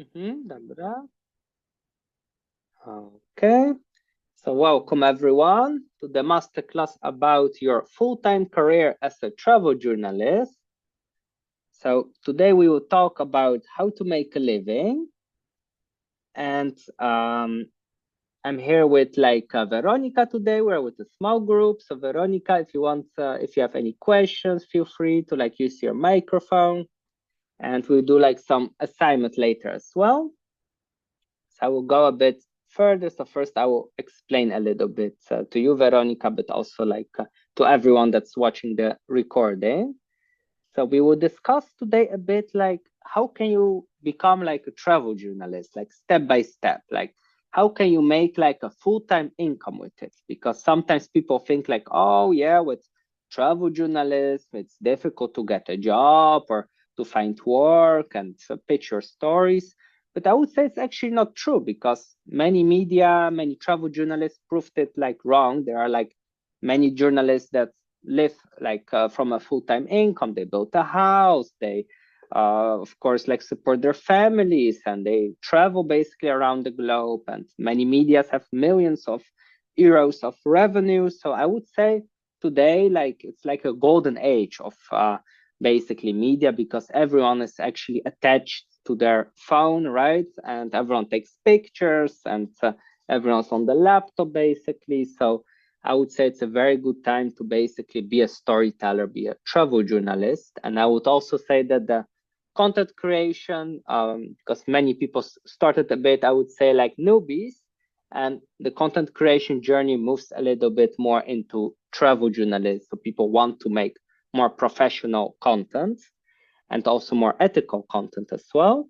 Dobra. Okay. So welcome everyone to the masterclass about your full-time career as a travel journalist. So today we will talk about how to make a living. And I'm here with Veronica today. We're with a small group. So Veronica, if you have any questions, feel free to use your microphone. And we'll do some assignment later as well. So I will go a bit further. So first I will explain a little bit to you, Veronica, but also to everyone that's watching the recording. So we will discuss today a bit how can you become a travel journalist, step by step, how can you make a full-time income with it? Because sometimes people think oh yeah, with travel journalism, it's difficult to get a job or to find work and pitch your stories. But I would say it's actually not true, because many media, many travel journalists proved it wrong. There are many journalists that live from a full-time income. They built a house, they of course support their families, and they travel basically around the globe, and many medias have millions of euros of revenue. So I would say today it's a golden age of basically media, because everyone is actually attached to their phone, right? And everyone takes pictures, and everyone's on the laptop basically. So I would say it's a very good time to basically be a storyteller, be a travel journalist. And I would also say that the content creation, because many people started a bit, I would say newbies, and the content creation journey moves a little bit more into travel journalists. So people want to make more professional content and also more ethical content as well.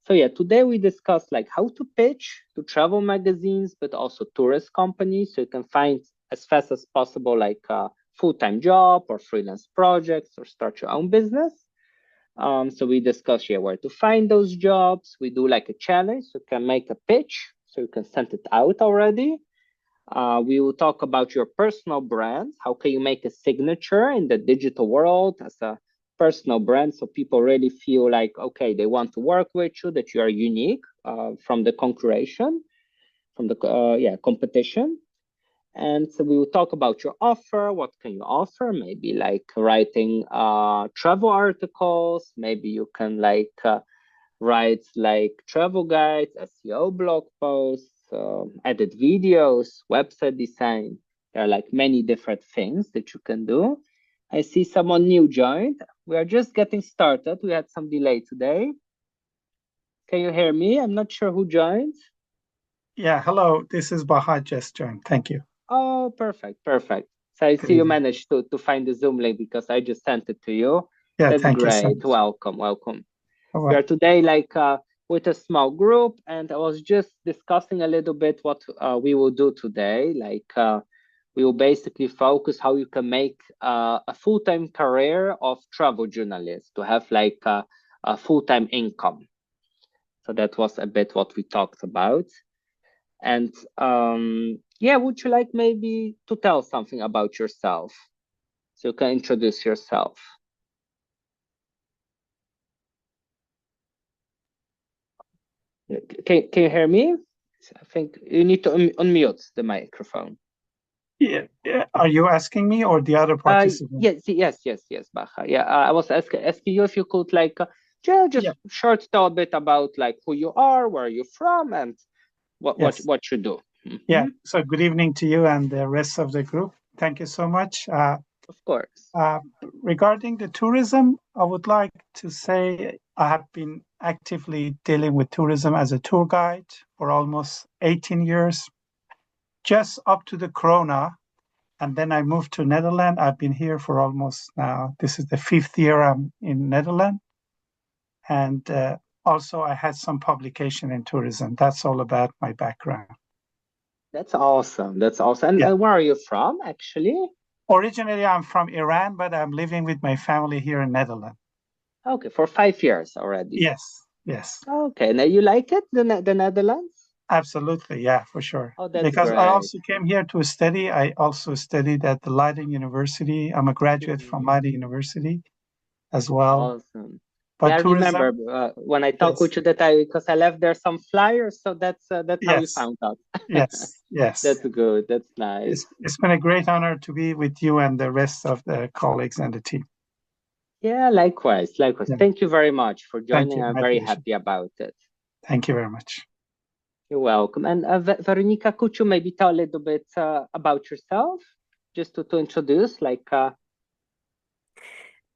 So yeah, today we discuss how to pitch to travel magazines, but also tourist companies, so you can find as fast as possible a full-time job or freelance projects or start your own business. So we discuss here where to find those jobs. We do a challenge, so you can make a pitch, so you can send it out already. We will talk about your personal brand. How can you make a signature in the digital world as a personal brand, so people really feel okay, they want to work with you, that you are unique from the concurrence, from the competition. And so we will talk about your offer. What can you offer? Maybe writing travel articles. Maybe you can write travel guides, SEO blog posts, edit videos, website design. There are many different things that you can do. I see someone new joined. We are just getting started. We had some delay today. Can you hear me? I'm not sure who joined. Yeah, hello. This is Baha just joined. Thank you. Oh, perfect, perfect. So I see you managed to find the Zoom link, because I just sent it to you. Yeah, That's thank great. you so much. Welcome. Well, We are today with a small group, and I was just discussing a little bit what we will do today. We will basically focus how you can make a full-time career of travel journalists, to have a full-time income. So that was a bit what we talked about. And yeah, would you like maybe to tell something about yourself? So you can introduce yourself. Can you hear me? I think you need to unmute the microphone. yeah. Are you asking me or the other participant? Yes, Baha. Yeah, I was asking you if you could just short tell a bit about who you are, where you're from, and what you do. Yeah. So good evening to you and the rest of the group. Thank you so much. Of course. Regarding the tourism, I would like to say I have been actively dealing with tourism as a tour guide for almost 18 years, just up to the Corona. And then I moved to Netherlands. I've been here for almost now. This is the 5th year I'm in Netherlands. And also I had some publication in tourism. That's all about my background. That's awesome. And where are you from, actually? Originally, I'm from Iran, but I'm living with my family here in Netherlands. Okay, for 5 years already. Yes. Okay, now you like it, the Netherlands? Absolutely, yeah, for sure. Oh, that's because great. I also came here to study. I also studied at the Leiden University. I'm a graduate from Leiden University as well. Awesome. But yeah, I tourism, remember when I talked yes, with you that because I left there some flyers, so that's how we yes, found out. yes, yes. That's good. That's nice. It's been a great honor to be with you and the rest of the colleagues and the team. Yeah, likewise, likewise. Yeah. Thank you very much for Thank joining. you. I'm My very pleasure. happy about it. Thank you very much. You're welcome. And Veronica, could you maybe tell a little bit about yourself, just to introduce, like?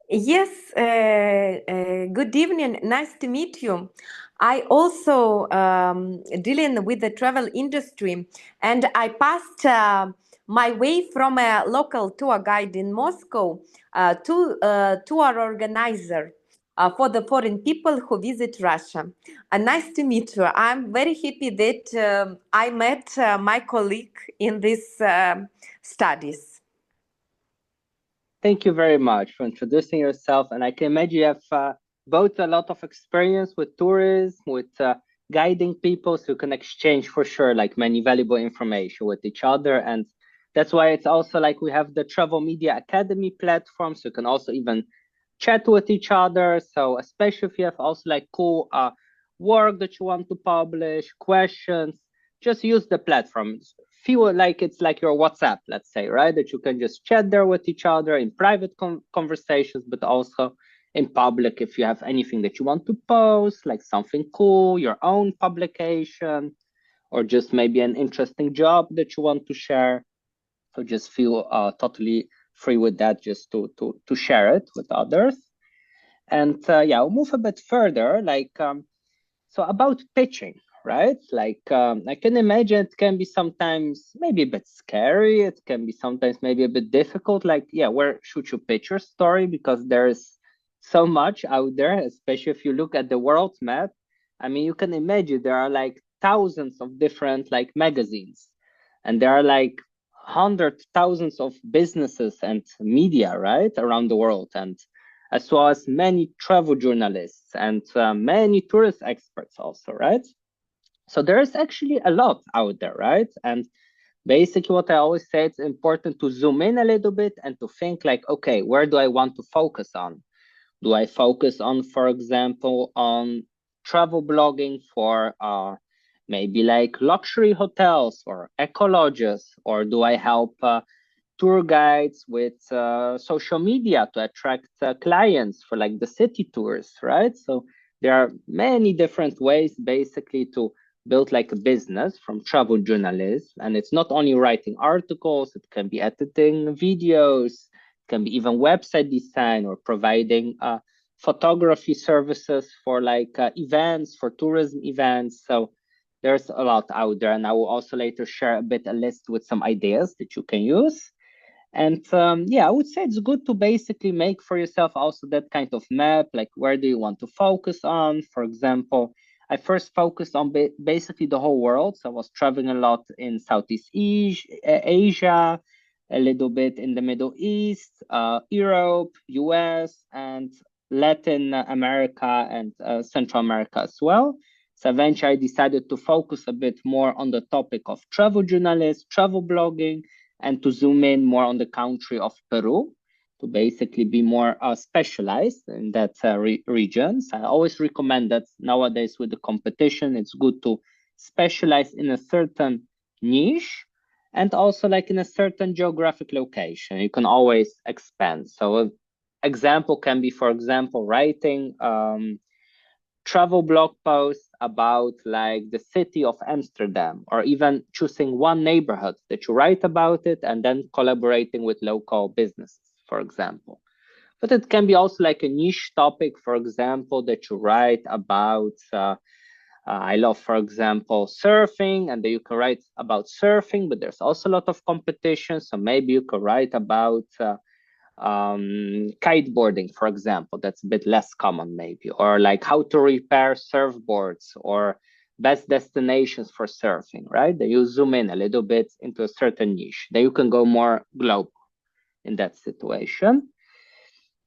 Yes, good evening. Nice to meet you. I also dealing with the travel industry, and I passed my way from a local tour guide in Moscow to a tour organizer for the foreign people who visit Russia. Nice to meet you. I'm very happy that I met my colleague in these studies. Thank you very much for introducing yourself. And I can imagine you have both a lot of experience with tourism, with guiding people, so you can exchange for sure like many valuable information with each other. And that's why it's also like we have the Travel Media Academy platform, so you can also even chat with each other. So especially if you have also like cool work that you want to publish, questions, just use the platform. Feel like it's like your WhatsApp, let's say, right? That you can just chat there with each other in private conversations, but also in public if you have anything that you want to post, like something cool, your own publication, or just maybe an interesting job that you want to share. So just feel totally free with that, just to share it with others. And yeah, I'll move a bit further, like so about pitching, right? Like I can imagine it can be sometimes maybe a bit scary. It can be sometimes maybe a bit difficult. Like, yeah, where should you pitch your story? Because there's so much out there, especially if you look at the world map. I mean, you can imagine there are like thousands of different like magazines, and there are like hundred thousands of businesses and media, right, around the world. And as well as many travel journalists and many tourist experts also, right? So there is actually a lot out there, right? And basically what I always say, it's important to zoom in a little bit and to think like, okay, where do I want to focus on? Do I focus on, for example, on travel blogging for maybe like luxury hotels or eco lodges, or do I help tour guides with social media to attract clients for like the city tours, right? So there are many different ways basically to build like a business from travel journalism. And it's not only writing articles, it can be editing videos, it can be even website design or providing photography services for like events, for tourism events. So there's a lot out there. And I will also later share a bit a list with some ideas that you can use. And yeah, I would say it's good to basically make for yourself also that kind of map, like where do you want to focus on? For example, I first focused on basically the whole world. So I was traveling a lot in Southeast Asia, a little bit in the Middle East, Europe, US, and Latin America and Central America as well. So eventually I decided to focus a bit more on the topic of travel journalists, travel blogging, and to zoom in more on the country of Peru, to basically be more specialized in that region. So I always recommend that nowadays with the competition, it's good to specialize in a certain niche and also like in a certain geographic location. You can always expand. So an example can be, for example, writing travel blog posts about like the city of Amsterdam, or even choosing one neighborhood that you write about it and then collaborating with local businesses, for example. But it can be also like a niche topic, for example, that you write about. I love, for example, surfing, and then you can write about surfing, but there's also a lot of competition. So maybe you could write about kiteboarding, for example. That's a bit less common maybe, or like how to repair surfboards or best destinations for surfing, right? Then you zoom in a little bit into a certain niche. Then you can go more global in that situation.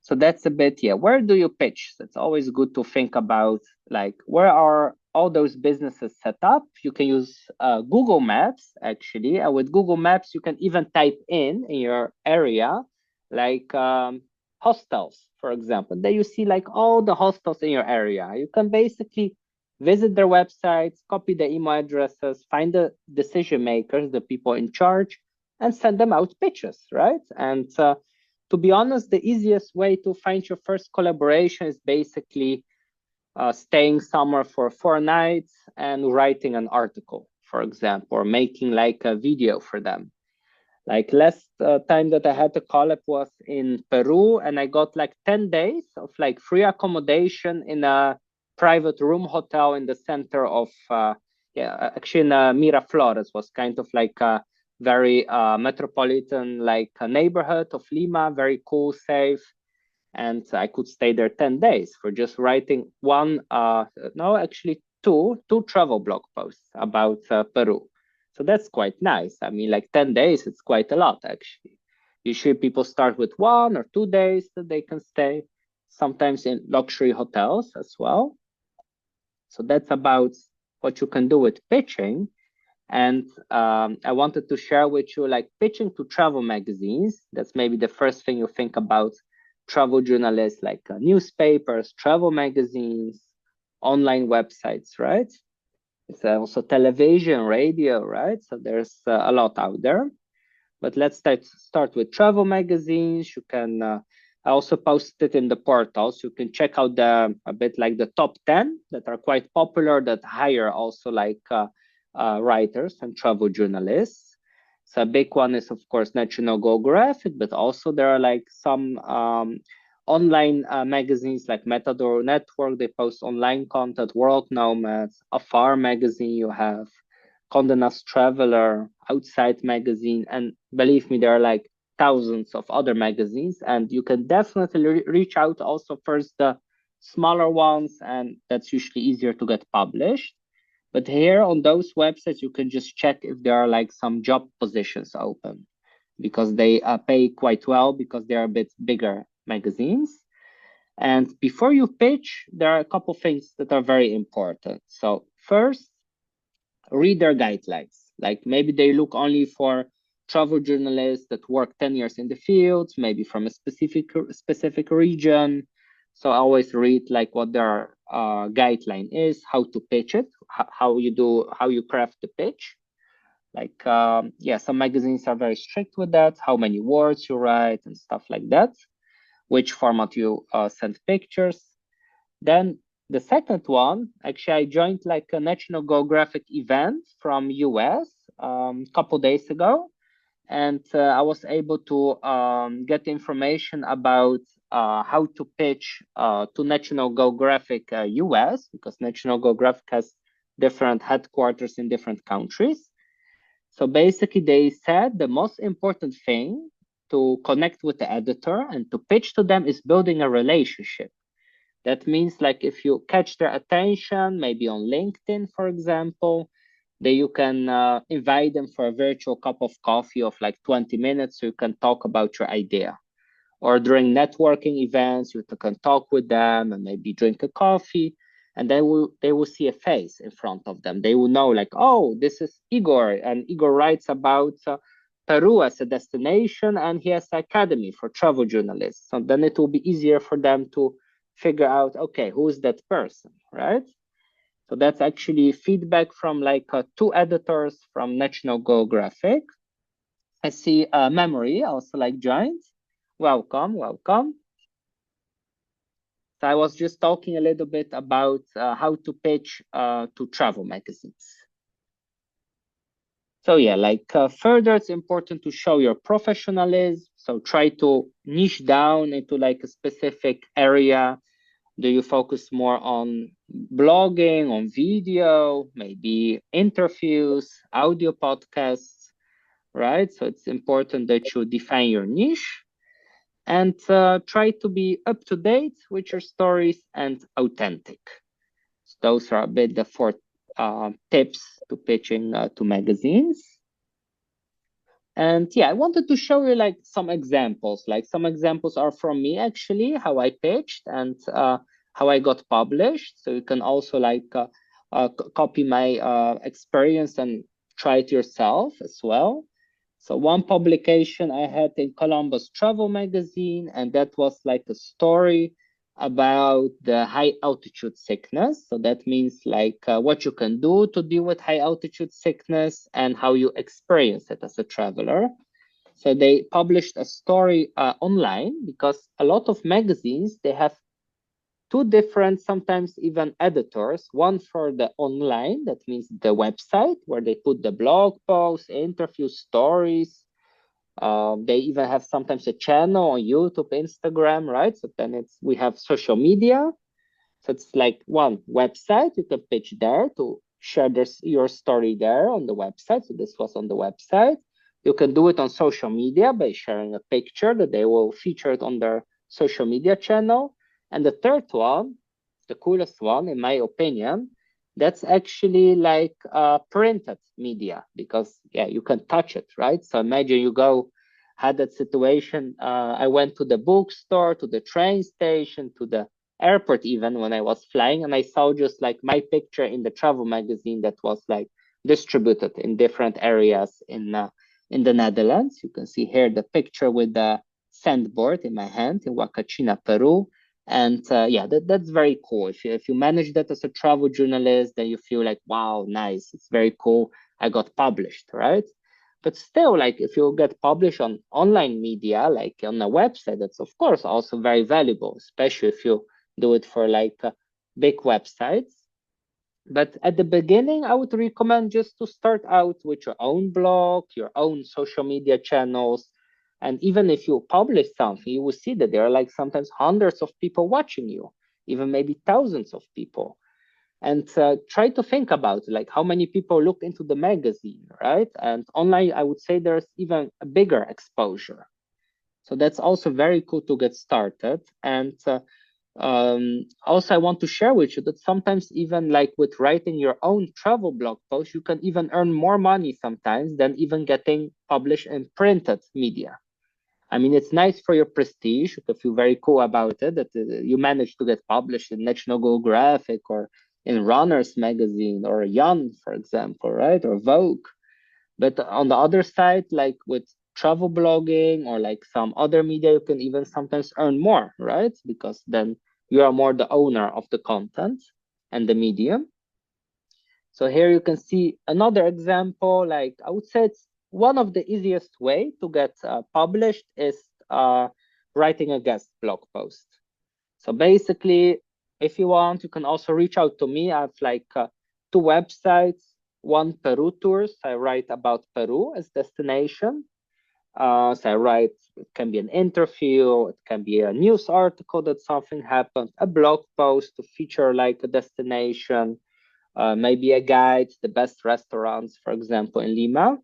So that's a bit, yeah, where do you pitch? So it's always good to think about like where are all those businesses set up. You can use Google Maps actually, and with Google Maps you can even type in your area like hostels, for example. There you see like all the hostels in your area. You can basically visit their websites, copy the email addresses, find the decision makers, the people in charge, and send them out pitches, right? And to be honest, the easiest way to find your first collaboration is basically staying somewhere for 4 nights and writing an article, for example, or making like a video for them. Like last time that I had a collab was in Peru, and I got like 10 days of like free accommodation in a private room hotel in the center of, actually in Miraflores, was kind of like a very metropolitan like a neighborhood of Lima, very cool, safe. And I could stay there 10 days for just writing two travel blog posts about Peru. So that's quite nice. I mean, like 10 days, it's quite a lot, actually. Usually people start with 1 or 2 days that they can stay, sometimes in luxury hotels as well. So that's about what you can do with pitching. And I wanted to share with you, like pitching to travel magazines. That's maybe the first thing you think about travel journalists, like newspapers, travel magazines, online websites, right? It's also television, radio, right? So there's a lot out there. But let's start with travel magazines. You can I also posted in the portals. You can check out a bit like the top 10 that are quite popular, that hire also like writers and travel journalists. So a big one is, of course, National Geographic, but also there are like some online magazines like Matador Network. They post online content, World Nomads, Afar magazine you have, Condé Nast Traveler, Outside magazine, and believe me, there are like thousands of other magazines, and you can definitely reach out also first the smaller ones, and that's usually easier to get published. But here on those websites, you can just check if there are like some job positions open, because they pay quite well, because they are a bit bigger magazines. And before you pitch, there are a couple things that are very important. So first, read their guidelines. Like maybe they look only for travel journalists that work 10 years in the field, maybe from a specific region. So I always read like what their guideline is, how to pitch it, how you craft the pitch. Like, some magazines are very strict with that, how many words you write and stuff like that, which format you send pictures. Then the second one, actually, I joined like a National Geographic event from US a couple days ago. And I was able to get information about how to pitch to National Geographic US, because National Geographic has different headquarters in different countries. So basically, they said the most important thing to connect with the editor and to pitch to them is building a relationship. That means like if you catch their attention, maybe on LinkedIn, for example, then you can invite them for a virtual cup of coffee of like 20 minutes, so you can talk about your idea. Or during networking events, you can talk with them and maybe drink a coffee, and then they will see a face in front of them. They will know like, oh, this is Igor, and Igor writes about Peru as a destination, and he has an academy for travel journalists. So then it will be easier for them to figure out, okay, who is that person, right? So that's actually feedback from like 2 editors from National Geographic. I see Memory also like joined. Welcome, welcome. So I was just talking a little bit about how to pitch to travel magazines. So yeah, like further, it's important to show your professionalism. So try to niche down into like a specific area. Do you focus more on blogging, on video, maybe interviews, audio podcasts, right? So it's important that you define your niche and try to be up to date with your stories and authentic. So those are a bit the 4 tips to pitching to magazines. And yeah, I wanted to show you like some examples. Like some examples are from me actually, how I pitched and how I got published. So you can also like copy my experience and try it yourself as well. So one publication I had in Columbus Travel Magazine, and that was like a story about the high altitude sickness. So that means like what you can do to deal with high altitude sickness and how you experience it as a traveler. So they published a story online, because a lot of magazines, they have two different, sometimes even editors, one for the online, that means the website where they put the blog posts, interviews, stories. They even have sometimes a channel on YouTube, Instagram, right? So then we have social media. So it's like one website, you can pitch there to share your story there on the website. So this was on the website. You can do it on social media by sharing a picture that they will feature it on their social media channel. And the third one, the coolest one, in my opinion, that's actually like printed media, because yeah, you can touch it, right? So imagine you had that situation. I went to the bookstore, to the train station, to the airport even when I was flying, and I saw just like my picture in the travel magazine that was like distributed in different areas in the Netherlands. You can see here the picture with the sandboard in my hand in Huacachina, Peru. And yeah, that's very cool. If you manage that as a travel journalist, then you feel like, wow, nice, it's very cool, I got published, right? But still, like if you get published on online media, like on a website, that's of course also very valuable, especially if you do it for like big websites. But at the beginning, I would recommend just to start out with your own blog, your own social media channels. And even if you publish something, you will see that there are like sometimes hundreds of people watching you, even maybe thousands of people. And try to think about like how many people look into the magazine, right? And online, I would say there's even a bigger exposure. So that's also very cool to get started. And also, I want to share with you that sometimes even like with writing your own travel blog post, you can even earn more money sometimes than even getting published in printed media. I mean, it's nice for your prestige. You feel very cool about it, that you managed to get published in National Geographic or in Runners magazine or Young, for example, right? Or Vogue. But on the other side, like with travel blogging or like some other media, you can even sometimes earn more, right? Because then you are more the owner of the content and the medium. So here you can see another example. Like I would say it's one of the easiest way to get published is writing a guest blog post. So basically, if you want, you can also reach out to me. I have like two websites, one Peru tours. I write about Peru as destination. So I write, it can be an interview, it can be a news article that something happened, a blog post to feature like a destination, maybe a guide, the best restaurants, for example, in Lima.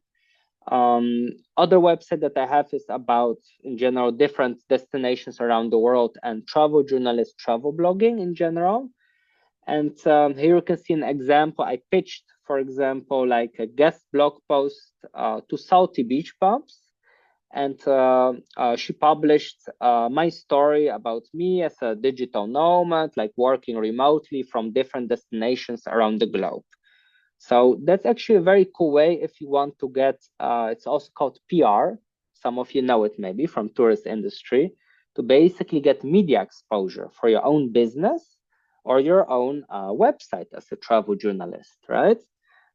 Other website that I have is about, in general, different destinations around the world and travel journalist, travel blogging in general. And here you can see an example. I pitched, for example, like a guest blog post to Salty Beach Pumps. And she published my story about me as a digital nomad, like working remotely from different destinations around the globe. So that's actually a very cool way if you want to get, it's also called PR. Some of you know it maybe from tourist industry, to basically get media exposure for your own business or your own website as a travel journalist, right?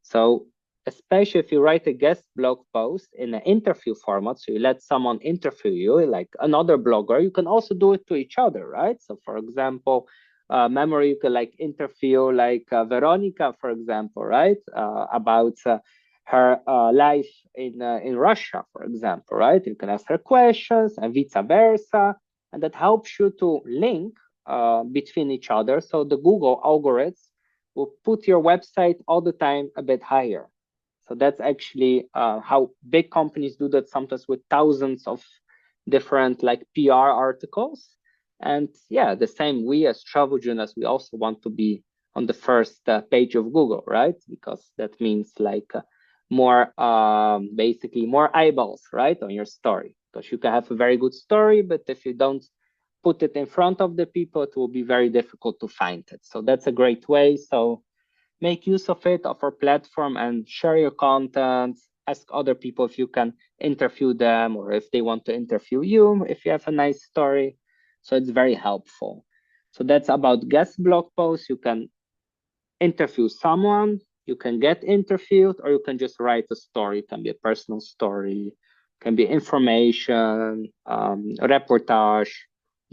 So especially if you write a guest blog post in an interview format, so you let someone interview you, like another blogger, you can also do it to each other, right? So for example, memory, you can like interview like Veronica, for example, right? About her life in Russia, for example, right? You can ask her questions and vice versa, and that helps you to link between each other. So the Google algorithms will put your website all the time a bit higher. So that's actually how big companies do that, sometimes with thousands of different like PR articles. And yeah, the same, we as travel journalists, we also want to be on the first page of Google, right? Because that means like more, basically more eyeballs, right, on your story. Because you can have a very good story, but if you don't put it in front of the people, it will be very difficult to find it. So that's a great way. So make use of it, of our platform, and share your content ask other people if you can interview them, or if they want to interview you, if you have a nice story. So it's very helpful. So that's about guest blog posts. You can interview someone, you can get interviewed, or you can just write a story. It can be a personal story, can be information, a reportage,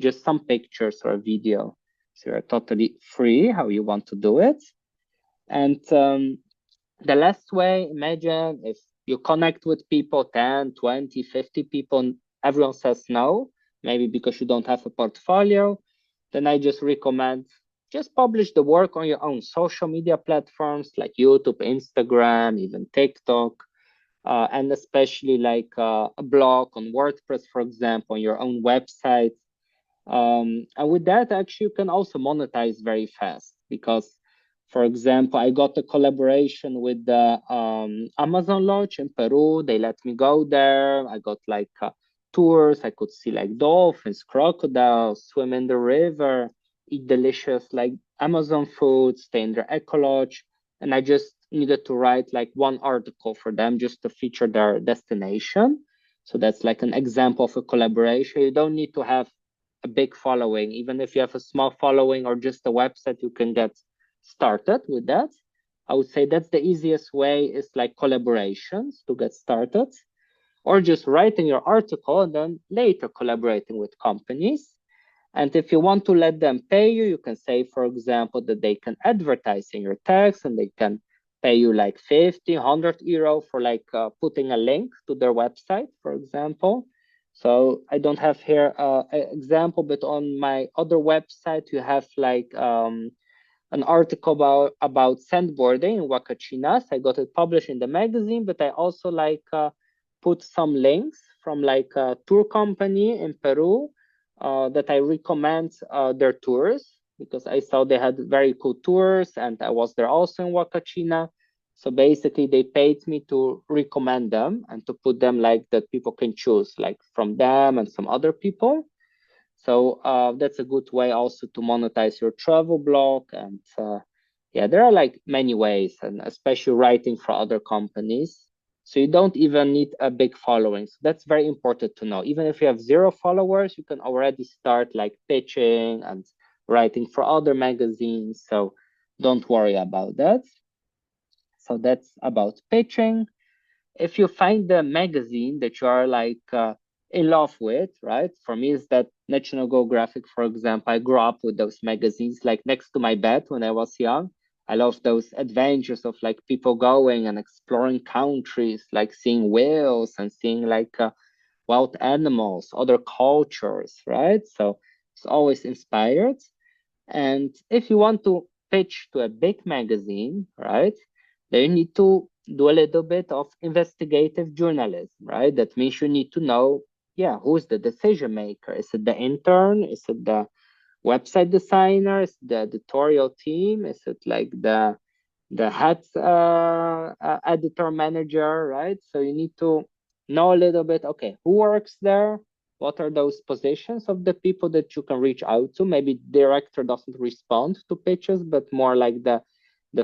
just some pictures or a video. So you're totally free how you want to do it. And the last way, imagine if you connect with people, 10, 20, 50 people, everyone says no, maybe because you don't have a portfolio, then I just recommend just publish the work on your own social media platforms like YouTube, Instagram, even TikTok, and especially like a blog on WordPress, for example, on your own website. And with that, actually, you can also monetize very fast because, for example, I got a collaboration with the Amazon Lodge in Peru. They let me go there. I got like tours. I could see like dolphins, crocodiles, swim in the river, eat delicious like Amazon food, stay in their eco lodge. And I just needed to write like one article for them just to feature their destination. So that's like an example of a collaboration. You don't need to have a big following. Even if you have a small following or just a website, you can get started with that. I would say that's the easiest way, is like collaborations to get started, or just writing your article and then later collaborating with companies. And if you want to let them pay you, you can say, for example, that they can advertise in your text and they can pay you like 50, 100 euro for like putting a link to their website, for example. So I don't have here an example, but on my other website, you have like an article about sandboarding in Huacachinas. I got it published in the magazine, but I also like put some links from like a tour company in Peru that I recommend their tours, because I saw they had very cool tours and I was there also in Huacachina. So basically they paid me to recommend them and to put them like that people can choose like from them and some other people. So that's a good way also to monetize your travel blog. And yeah, there are like many ways, and especially writing for other companies. So you don't even need a big following. So that's very important to know. Even if you have 0 followers, you can already start like pitching and writing for other magazines. So don't worry about that. So that's about pitching. If you find the magazine that you are like in love with, right? For me, is that National Geographic, for example. I grew up with those magazines like next to my bed when I was young. I love those adventures of like people going and exploring countries, like seeing whales and seeing like wild animals, other cultures, right? So it's always inspired. And if you want to pitch to a big magazine, right, then you need to do a little bit of investigative journalism, right? That means you need to know, yeah, who's the decision maker? Is it the intern? Is it the website designer? Is it the editorial team? Is it like the head editor manager, right? So you need to know a little bit, okay, who works there? What are those positions of the people that you can reach out to? Maybe director doesn't respond to pitches, but more like the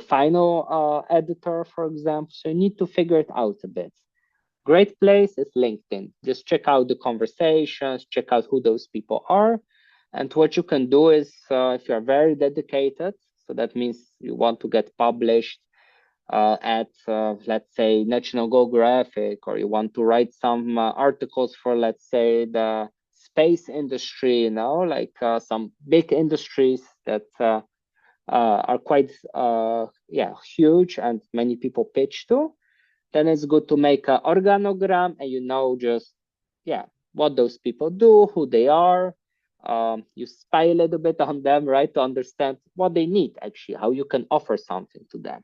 final editor, for example. So you need to figure it out a bit. Great place is LinkedIn. Just check out the conversations, check out who those people are. And what you can do is, if you're very dedicated, so that means you want to get published at, let's say, National Geographic, or you want to write some articles for, let's say, the space industry, you know, like some big industries that are quite, yeah, huge and many people pitch to, then it's good to make an organogram and you know just, yeah, what those people do, who they are. You spy a little bit on them, right, to understand what they need, actually, how you can offer something to them.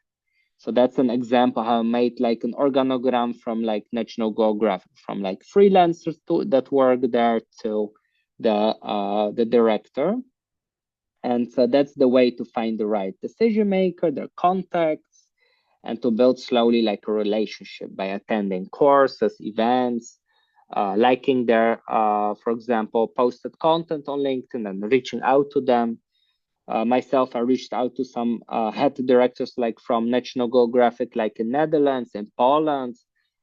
So that's an example how I made like an organogram from like National Geographic, from like freelancers that work there to the director. And so that's the way to find the right decision maker, their contacts, and to build slowly like a relationship by attending courses, events, liking their, for example, posted content on LinkedIn and reaching out to them. Myself, I reached out to some head directors like from National Geographic, like in Netherlands and Poland.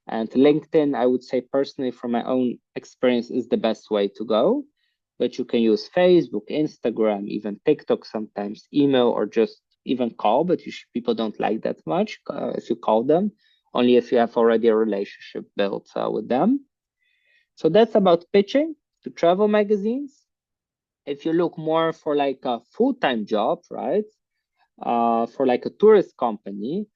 And LinkedIn, I would say personally from my own experience, is the best way to go. But you can use Facebook, Instagram, even TikTok sometimes, email, or just even call, but people don't like that much if you call them, only if you have already a relationship built with them. So that's about pitching to travel magazines. If you look more for like a full-time job, right, for like a tourist company,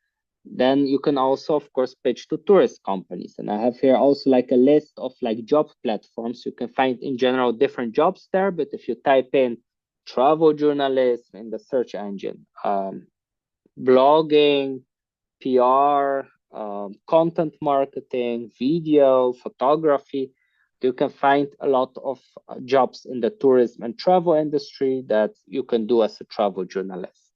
then you can also, of course, pitch to tourist companies. And I have here also like a list of like job platforms. You can find in general different jobs there, but if you type in travel journalism in the search engine, blogging, PR, content marketing, video, photography, you can find a lot of jobs in the tourism and travel industry that you can do as a travel journalist.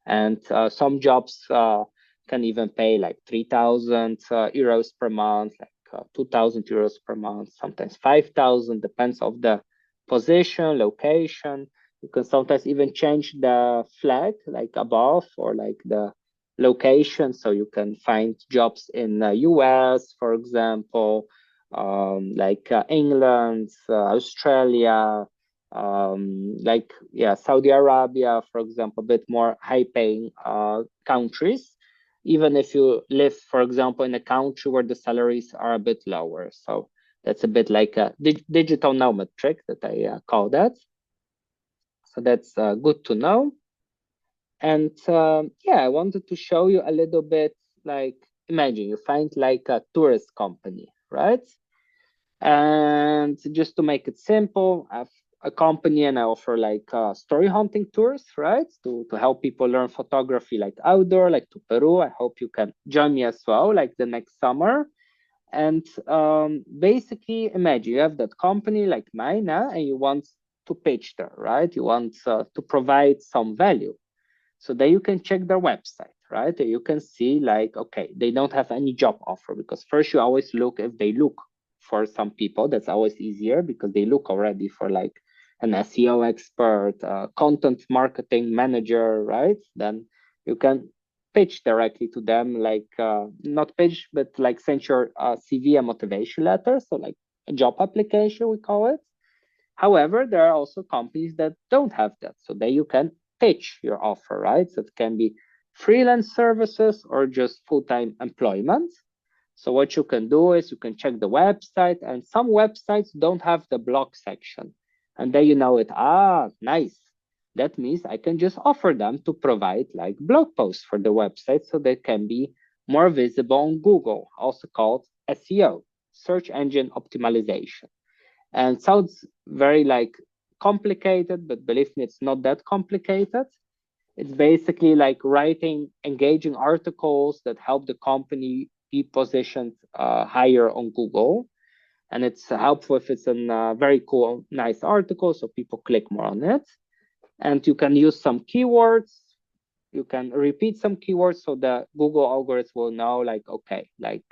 And some jobs can even pay like 3,000 euros per month, like 2,000 euros per month, sometimes 5,000, depends on the position, location. You can sometimes even change the flag, like above, or like the location. So you can find jobs in the US, for example, like England, Australia, like Saudi Arabia, for example, a bit more high-paying countries, even if you live, for example, in a country where the salaries are a bit lower. So that's a bit like a digital nomad trick that I call that. So that's good to know. And I wanted to show you a little bit, like, imagine you find like a tourist company, right? And just to make it simple, I have a company and I offer like story hunting tours, right? To help people learn photography, like outdoor, like to Peru. I hope you can join me as well, like the next summer. And basically, imagine you have that company like mine, and you want to pitch there, right? You want to provide some value. So then you can check their website, right? You can see like, okay, they don't have any job offer, because first you always look if they look for some people. That's always easier because they look already for like an SEO expert, content marketing manager, right? Then you can pitch directly to them, like not pitch, but like send your CV and motivation letter. So like a job application, we call it. However, there are also companies that don't have that. So then you can pitch your offer, right? So it can be freelance services or just full-time employment. So what you can do is you can check the website, and some websites don't have the blog section. And then you know it, nice. That means I can just offer them to provide like blog posts for the website so they can be more visible on Google, also called SEO, search engine optimization. And sounds very like complicated, but believe me, it's not that complicated. It's basically like writing engaging articles that help the company be positioned higher on Google. And it's helpful if it's a very cool, nice article, so people click more on it. And you can use some keywords. You can repeat some keywords so the Google algorithm will know, like, okay, like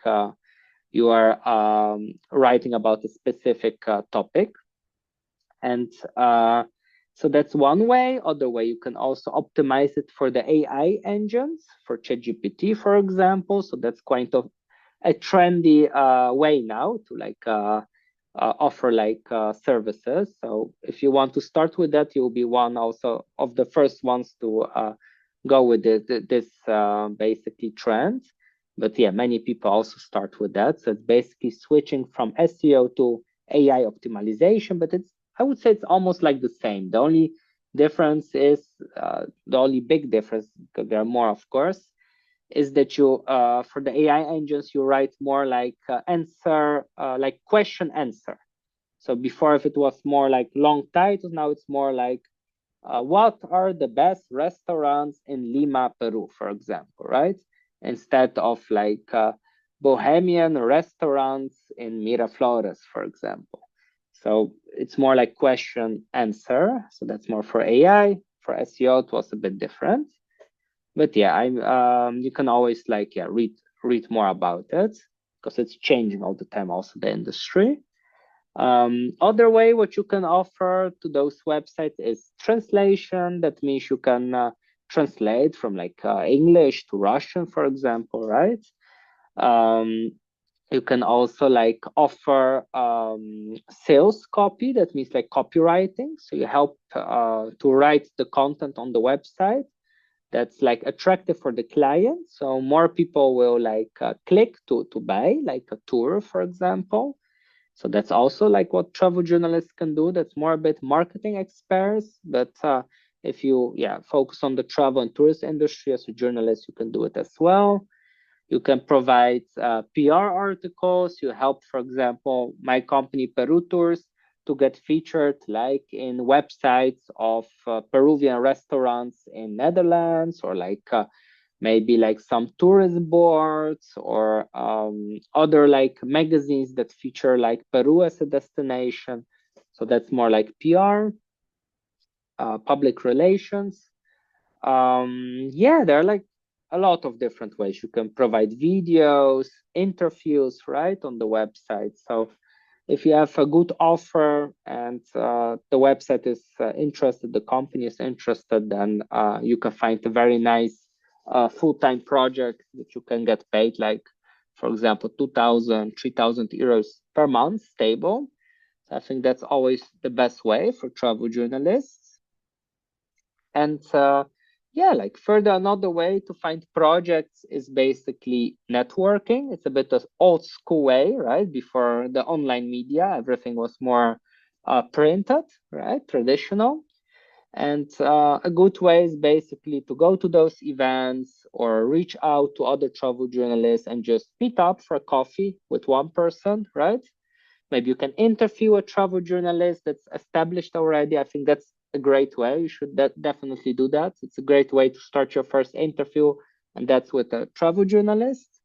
you are writing about a specific topic. And so that's one way. Other way, you can also optimize it for the AI engines, for ChatGPT, for example. So that's kind of a trendy way now to like offer like services. So if you want to start with that, you'll be one also of the first ones to go with this basically trend. But yeah, many people also start with that. So it's basically switching from SEO to AI optimization, but I would say it's almost like the same. The only difference is, the only big difference, because there are more, of course, is that you, for the AI engines, you write more like answer, like question answer. So before, if it was more like long titles, now it's more like, what are the best restaurants in Lima, Peru, for example, right? Instead of like Bohemian restaurants in Miraflores, for example. So it's more like question answer. So that's more for AI. For SEO, it was a bit different. But yeah, you can always like read more about it, because it's changing all the time, also the industry. Other way what you can offer to those websites is translation. That means you can translate from like English to Russian, for example, right? You can also like offer sales copy. That means like copywriting. So you help to write the content on the website that's like attractive for the client. So more people will like click to buy like a tour, for example. So that's also like what travel journalists can do. That's more a bit marketing experts, but if you focus on the travel and tourist industry as a journalist, you can do it as well. You can provide PR articles. You help, for example, my company Peru Tours to get featured like in websites of Peruvian restaurants in Netherlands, or like maybe like some tourism boards, or other like magazines that feature like Peru as a destination. So that's more like PR, public relations. There are like a lot of different ways. You can provide videos, interviews, right, on the website. So if you have a good offer and the website is interested, the company is interested, then you can find a very nice full-time project that you can get paid, like, for example, 2,000, 3,000 euros per month, stable. So I think that's always the best way for travel journalists. And like further, another way to find projects is basically networking. It's a bit of old school way, right? Before the online media, everything was more printed, right? Traditional. And a good way is basically to go to those events or reach out to other travel journalists and just meet up for coffee with one person, right? Maybe you can interview a travel journalist that's established already. I think that's a great way. You should definitely do that. It's a great way to start your first interview, and that's with a travel journalist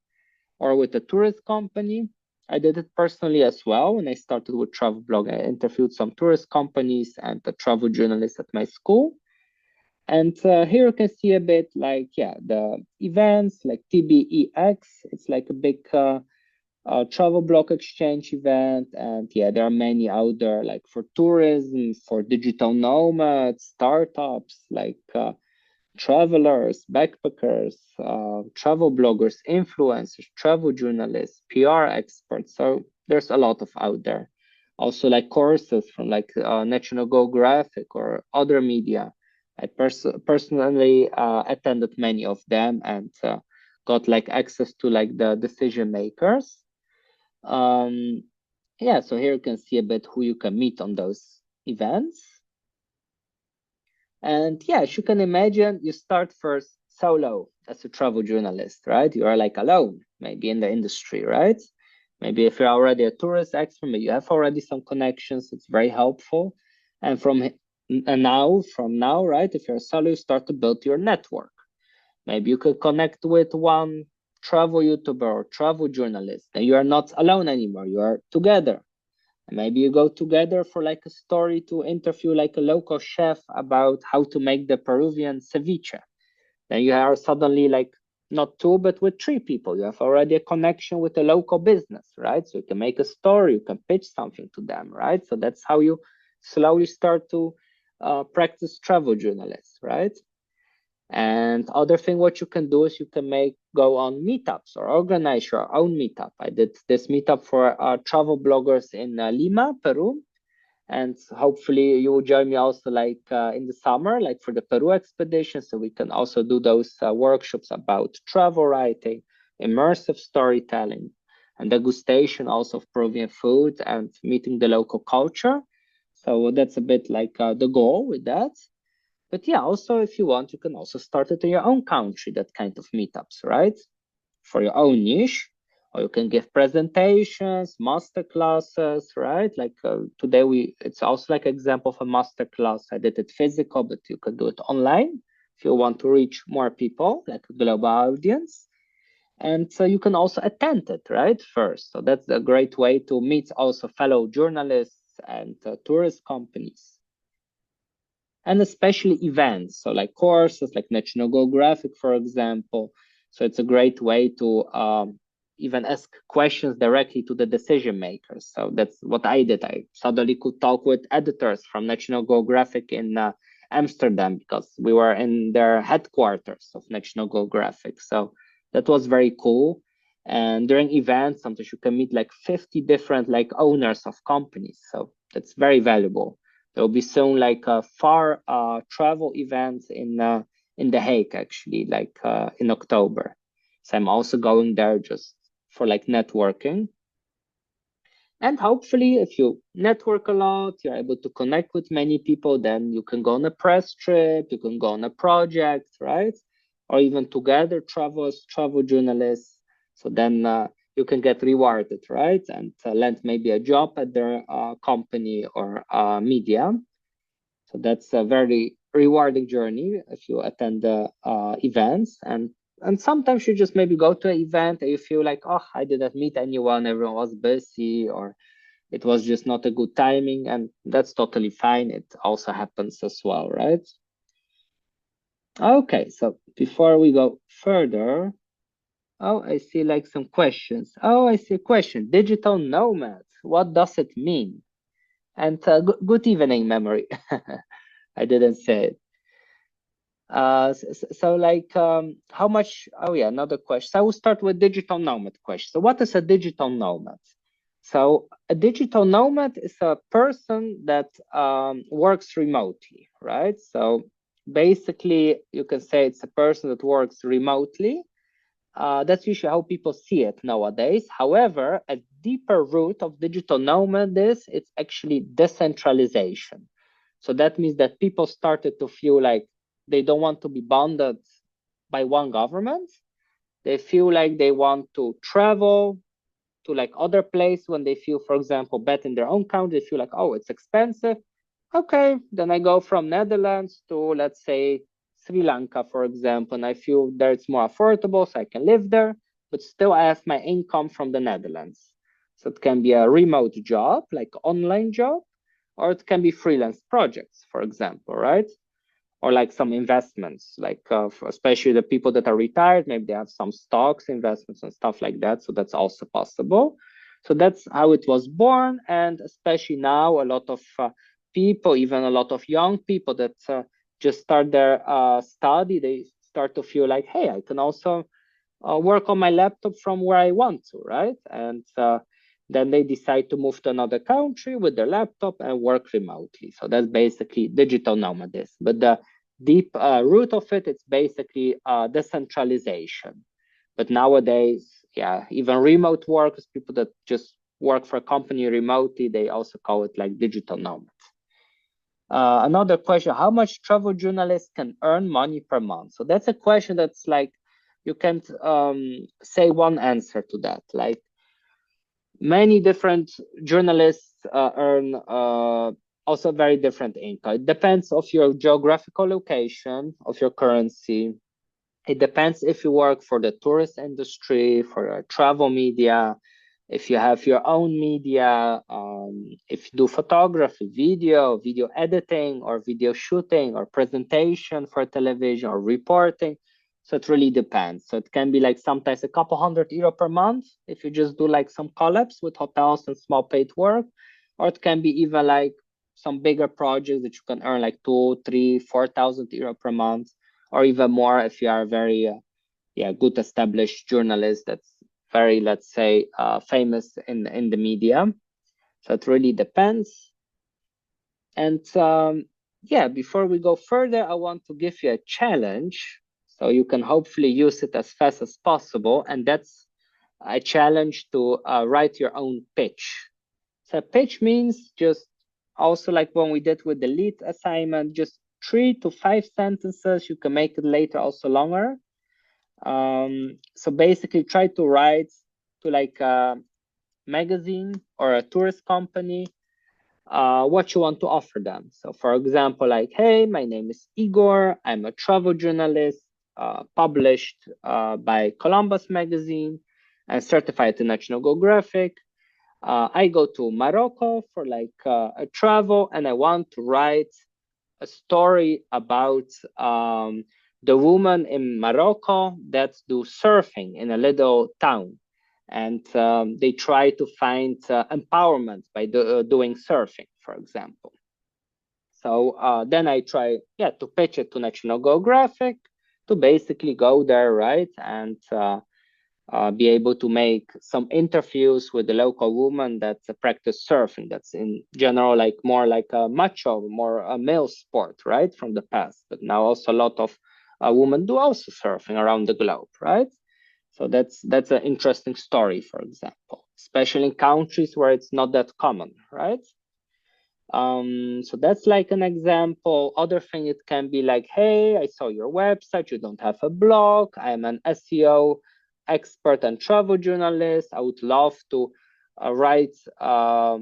or with a tourist company. I did it personally as well. When I started with travel blog, I interviewed some tourist companies and a travel journalist at my school. And here you can see a bit like, the events like TBEX. It's like a big travel block exchange event, and there are many out there, like for tourism, for digital nomads, startups, like travelers, backpackers, travel bloggers, influencers, travel journalists, PR experts. So there's a lot of out there. Also like courses from like National Geographic or other media. I personally attended many of them and got like access to like the decision makers. So here you can see a bit who you can meet on those events. And as you can imagine, you start first solo as a travel journalist, right? You are like alone, maybe in the industry, right? Maybe if you're already a tourist expert, maybe you have already some connections, it's very helpful. And from now, right, if you're solo, you start to build your network. Maybe you could connect with one travel YouTuber or travel journalist, and you are not alone anymore, you are together. And maybe you go together for like a story to interview like a local chef about how to make the Peruvian ceviche. Then you are suddenly like not two, but with three people. You have already a connection with a local business, right? So you can make a story, you can pitch something to them, right? So that's how you slowly start to practice travel journalists, right? And other thing what you can do is you can go on meetups or organize your own meetup. I did this meetup for travel bloggers in Lima, Peru. And hopefully you will join me also like in the summer, like for the Peru expedition. So we can also do those workshops about travel writing, immersive storytelling, and degustation also of Peruvian food and meeting the local culture. So that's a bit like the goal with that. But also if you want, you can also start it in your own country, that kind of meetups, right? For your own niche, or you can give presentations, master classes, right? Like today it's also like example of a master class. I did it physical, but you can do it online if you want to reach more people, like a global audience. And so you can also attend it, right? First. So that's a great way to meet also fellow journalists and tourist companies. And especially events, so like courses like National Geographic, for example. So it's a great way to even ask questions directly to the decision makers. So that's what I did. I suddenly could talk with editors from National Geographic in Amsterdam, because we were in their headquarters of National Geographic. So that was very cool. And during events, sometimes you can meet like 50 different like owners of companies. So that's very valuable. There will be soon like far travel events in The Hague, actually, like in October. So I'm also going there just for like networking. And hopefully, if you network a lot, you're able to connect with many people, then you can go on a press trip, you can go on a project, right? Or even together travel as travel journalists. So then you can get rewarded, right? And land maybe a job at their company or media. So that's a very rewarding journey if you attend the events. And sometimes you just maybe go to an event and you feel like, oh, I didn't meet anyone, everyone was busy, or it was just not a good timing, and that's totally fine. It also happens as well, right? Okay, so before we go further, oh, I see like some questions. Oh, I see a question. Digital nomad, what does it mean? And good evening, Memory. I didn't say it. So like how much, oh yeah, another question. So I will start with digital nomad question. So what is a digital nomad? So a digital nomad is a person that works remotely, right? So basically you can say it's a person that works remotely. That's usually how people see it nowadays. However, a deeper root of digital nomad is it's actually decentralization. So that means that people started to feel like they don't want to be bonded by one government. They feel like they want to travel to like other place when they feel, for example, bad in their own country. They feel like, oh, it's expensive. Okay, then I go from Netherlands to, let's say, Sri Lanka, for example, and I feel there it's more affordable, so I can live there, but still I have my income from the Netherlands. So it can be a remote job, like online job, or it can be freelance projects, for example, right? Or like some investments, like especially the people that are retired, maybe they have some stocks, investments and stuff like that. So that's also possible. So that's how it was born. And especially now, a lot of people, even a lot of young people that just start their study, they start to feel like, hey, I can also work on my laptop from where I want to, right? And then they decide to move to another country with their laptop and work remotely. So that's basically digital nomadism. But the deep root of it, it's basically decentralization. But nowadays, yeah, even remote workers, people that just work for a company remotely, they also call it like digital nomads. Another question, how much travel journalists can earn money per month? So that's a question that's like, you can't say one answer to that. Like many different journalists earn also very different income. It depends of your geographical location, of your currency. It depends if you work for the tourist industry, for travel media, if you have your own media, if you do photography, video editing, or video shooting, or presentation for television, or reporting. So it really depends. So it can be like sometimes a couple €100 per month if you just do like some collabs with hotels and small paid work, or it can be even like some bigger projects that you can earn like 2, 3, 4,000 euro per month, or even more if you are a very good established journalist that's very, let's say, famous in the media. So it really depends. And yeah, before we go further, I want to give you a challenge so you can hopefully use it as fast as possible. And that's a challenge to write your own pitch. So pitch means just also like when we did with the lead assignment, just 3 to 5 sentences. You can make it later also longer. So basically try to write to like a magazine or a tourist company what you want to offer them. So for example, like, hey, my name is Igor, I'm a travel journalist published by Columbus magazine and certified to National Geographic. I go to Morocco for like a travel, and I want to write a story about the woman in Morocco that do surfing in a little town, and they try to find empowerment by doing surfing, for example. So then I try, to pitch it to National Geographic to basically go there, right, and be able to make some interviews with the local woman that practice surfing. That's in general like more like a macho, more a male sport, right, from the past. But now also a lot of women do also surfing around the globe, right? So that's an interesting story, for example, especially in countries where it's not that common, right? So that's like an example. Other thing, it can be like, hey, I saw your website, you don't have a blog. I'm an SEO expert and travel journalist. I would love to write a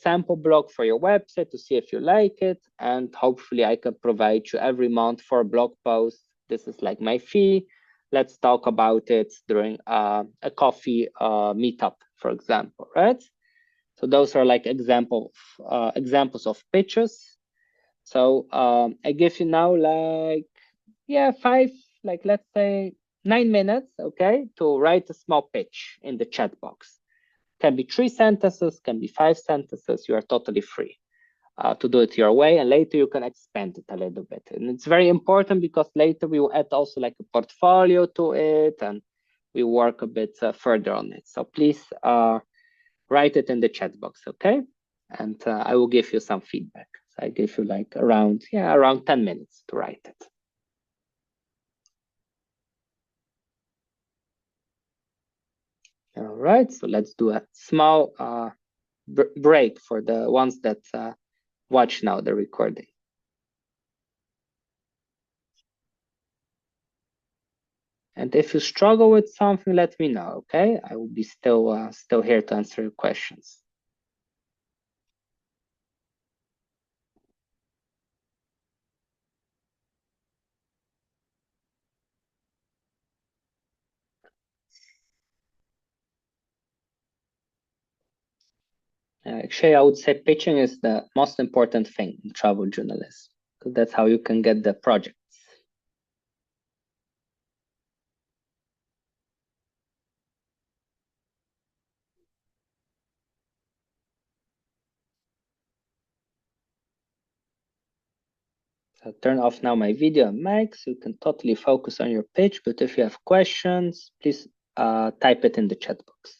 sample blog for your website to see if you like it. And hopefully I can provide you every month for a blog post. This is like my fee. Let's talk about it during a coffee meetup, for example, right? So those are like examples of pitches. So I give you now like, yeah, like let's say 9 minutes, okay, to write a small pitch in the chat box. Can be 3 sentences, can be 5 sentences. You are totally free to do it your way, and later you can expand it a little bit. And it's very important because later we will add also like a portfolio to it, and we work a bit further on it. So please write it in the chat box, okay? And I will give you some feedback. So I give you like around 10 minutes to write it. All right, so let's do a small break for the ones that watch now the recording. And if you struggle with something, let me know, okay? I will be still here to answer your questions. Actually, I would say pitching is the most important thing in travel journalism, because that's how you can get the projects. So turn off now my video and mic so you can totally focus on your pitch. But if you have questions, please type it in the chat box.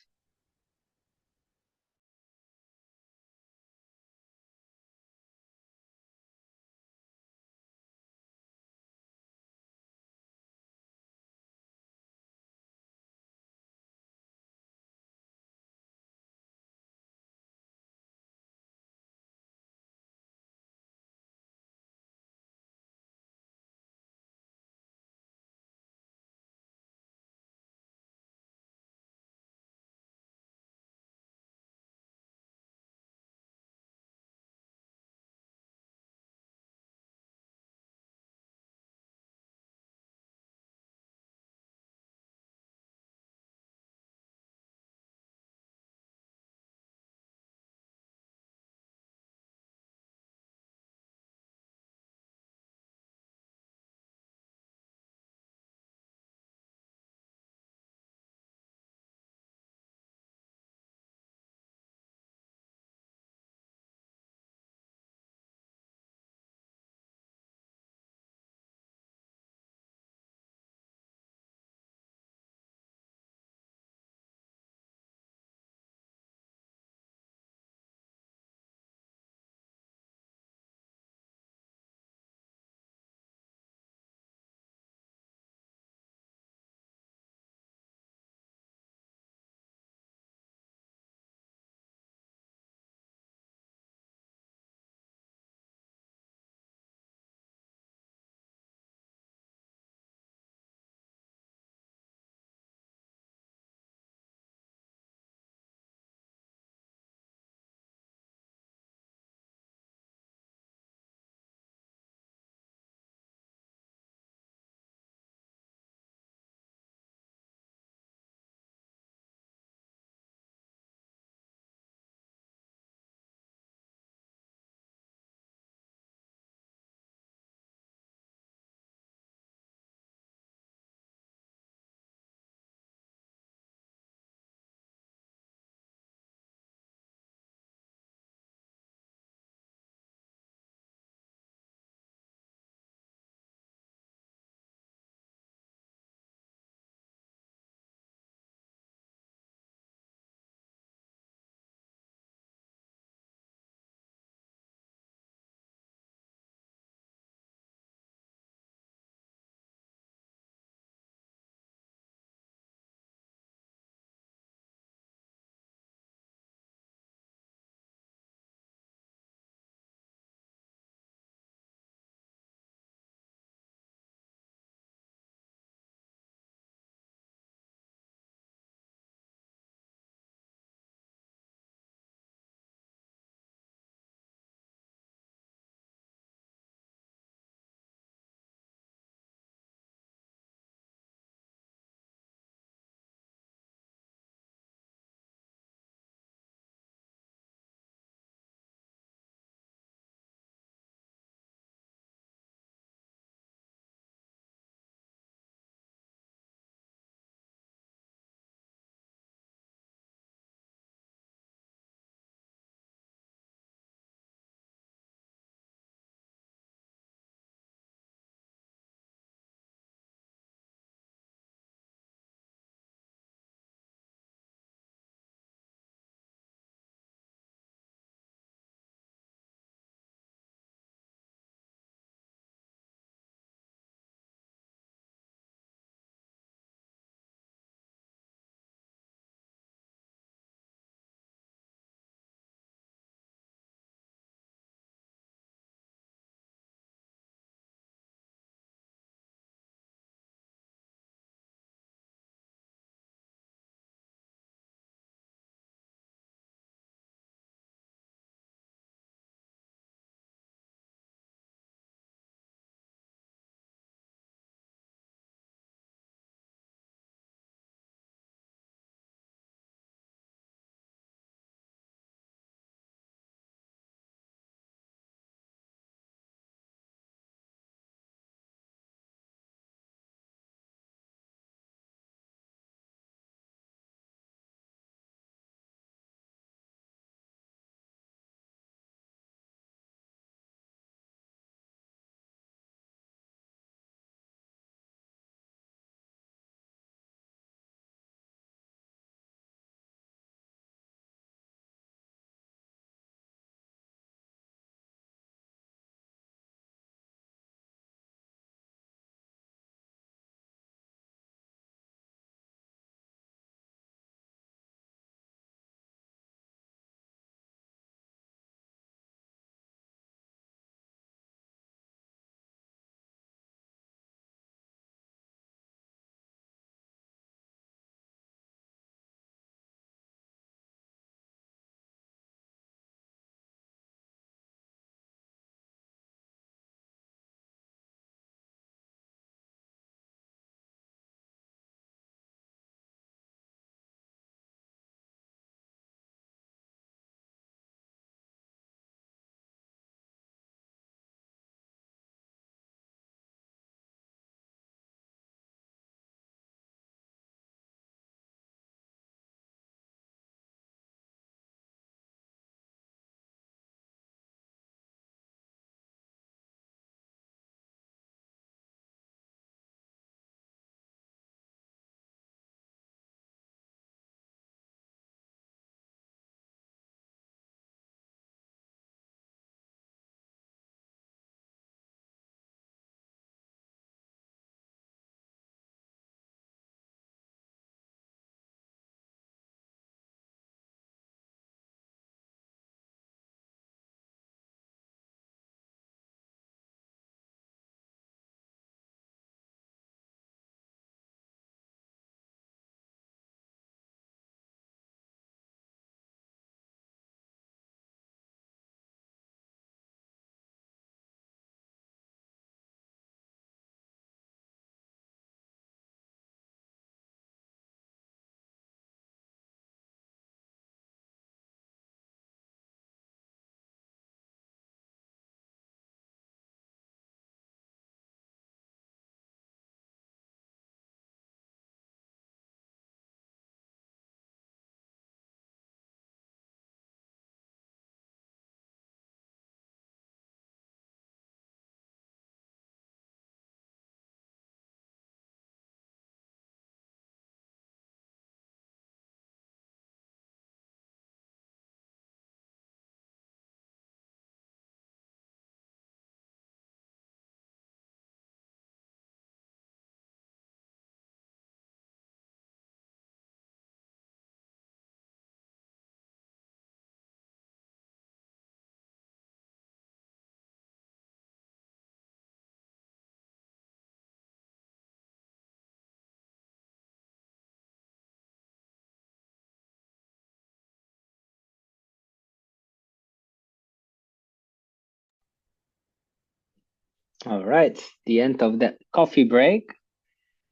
All right, the end of the coffee break.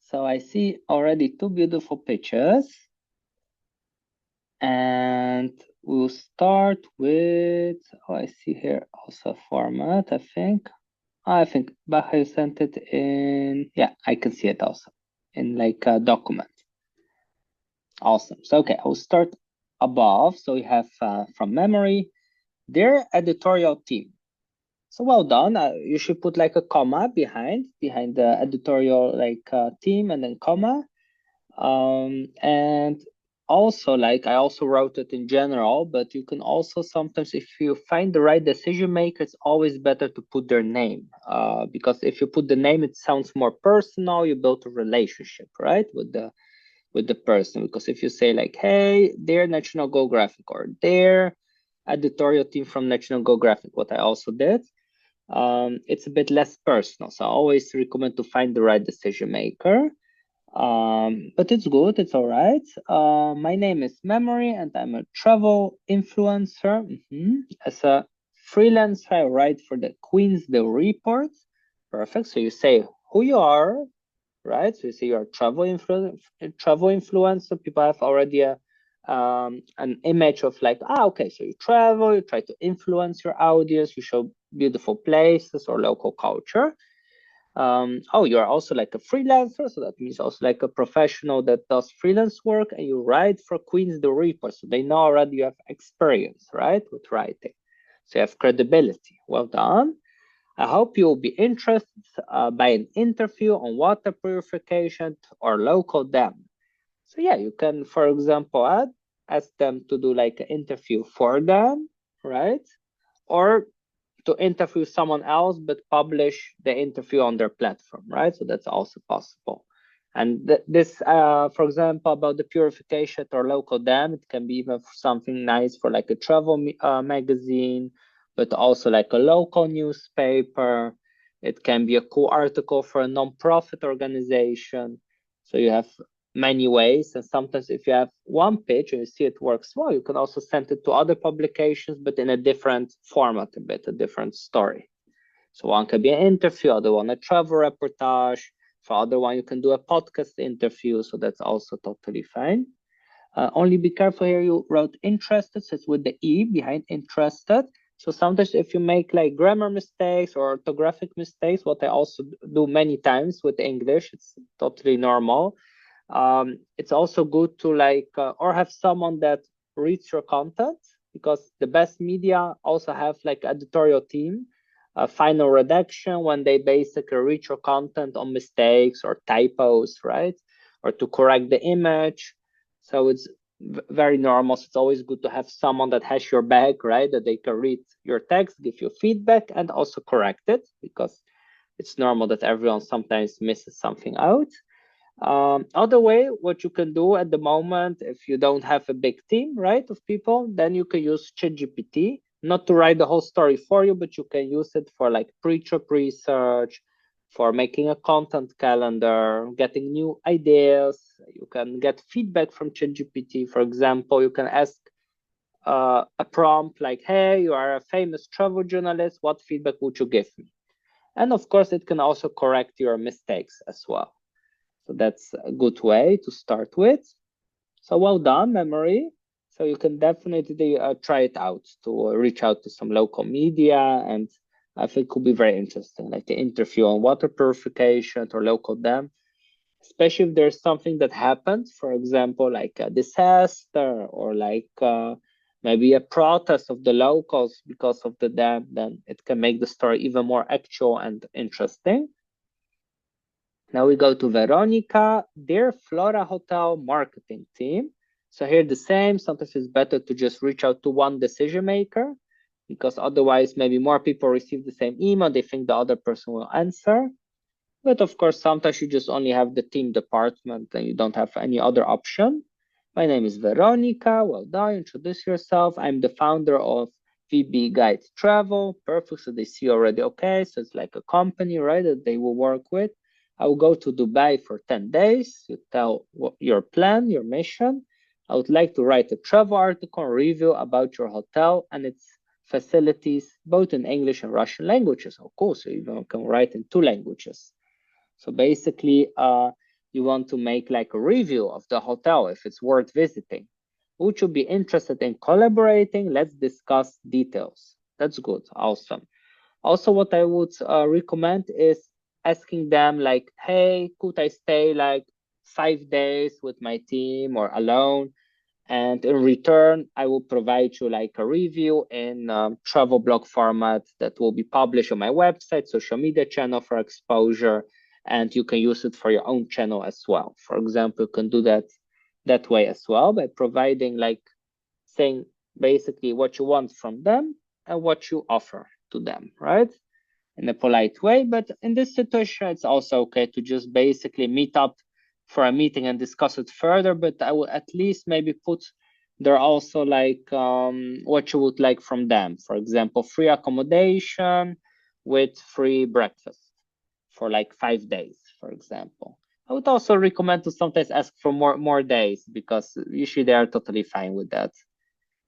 So I see already two beautiful pictures. And we'll start with, oh, I see here also a format, I think. I think Baha sent it in, yeah, I can see it also in like a document. Awesome. So, okay, I'll start above. So we have from memory, their editorial team. So well done. You should put like a comma behind the editorial like team and then comma. And also like I also wrote it in general, but you can also sometimes, if you find the right decision maker, it's always better to put their name, because if you put the name, it sounds more personal. You build a relationship, right, with the person. Because if you say like, hey, they're National Geographic, or their editorial team from National Geographic, what I also did, it's a bit less personal. So I always recommend to find the right decision maker. But it's good, it's all right. My name is Memory and I'm a travel influencer. As a freelancer, I write for the Queensville Report. Perfect. So you say who you are, right? So you say you're a travel influencer. People have already an image of like, okay, so you travel, you try to influence your audience, you show beautiful places or local culture. Oh, you're also like a freelancer, so that means also like a professional that does freelance work, and you write for Queensville Report, so they know already you have experience, right, with writing. So you have credibility. Well done. I hope you'll be interested by an interview on water purification or local dam. So yeah, you can, for example, ask them to do like an interview for them, right? Or to interview someone else, but publish the interview on their platform, right? So that's also possible. And this, for example, about the purification or local dam, it can be even something nice for like a travel magazine, but also like a local newspaper. It can be a cool article for a non-profit organization. So you have many ways, and sometimes if you have one page and you see it works well, you can also send it to other publications, but in a different format, a bit a different story. So one can be an interview, other one a travel reportage, for other one you can do a podcast interview, so that's also totally fine. Only be careful here, you wrote interested, so it's with the E behind interested. So sometimes if you make like grammar mistakes or orthographic mistakes, what I also do many times with English, it's totally normal. It's also good to like or have someone that reads your content, because the best media also have like editorial team, final redaction, when they basically read your content on mistakes or typos, right, or to correct the image. So it's very normal. So it's always good to have someone that has your back, right, that they can read your text, give you feedback, and also correct it, because it's normal that everyone sometimes misses something out. Other way, what you can do at the moment, if you don't have a big team, right, of people, then you can use ChatGPT, not to write the whole story for you, but you can use it for like pre-trip research, for making a content calendar, getting new ideas. You can get feedback from ChatGPT. For example, you can ask a prompt like, hey, you are a famous travel journalist, what feedback would you give me? And of course, it can also correct your mistakes as well. So that's a good way to start with. So well done, Memory. So you can definitely try it out to reach out to some local media, and I think it could be very interesting, like an interview on water purification or local dam, especially if there's something that happened, for example, like a disaster or like maybe a protest of the locals because of the dam, then it can make the story even more actual and interesting. Now we go to Veronica, their Flora Hotel marketing team. So here the same, sometimes it's better to just reach out to one decision maker, because otherwise maybe more people receive the same email, they think the other person will answer. But of course, sometimes you just only have the team department and you don't have any other option. My name is Veronica, well done, introduce yourself. I'm the founder of VB Guide Travel. Perfect, so they see already, okay, so it's like a company, right, that they will work with. I will go to Dubai for 10 days. You tell your plan, your mission. I would like to write a travel article review about your hotel and its facilities, both in English and Russian languages. Of course, you even can write in 2 languages. So basically, you want to make like a review of the hotel if it's worth visiting. Would you be interested in collaborating? Let's discuss details. That's good. Awesome. Also, what I would recommend is asking them like, hey, could I stay like 5 days with my team or alone? And in return, I will provide you like a review in travel blog format that will be published on my website, social media channel for exposure, and you can use it for your own channel as well. For example, you can do that way as well by providing like saying basically what you want from them and what you offer to them, right? In a polite way. But in this situation, it's also okay to just basically meet up for a meeting and discuss it further. But I will at least maybe put there also like what you would like from them. For example, free accommodation with free breakfast for like 5 days, for example. I would also recommend to sometimes ask for more days because usually they are totally fine with that.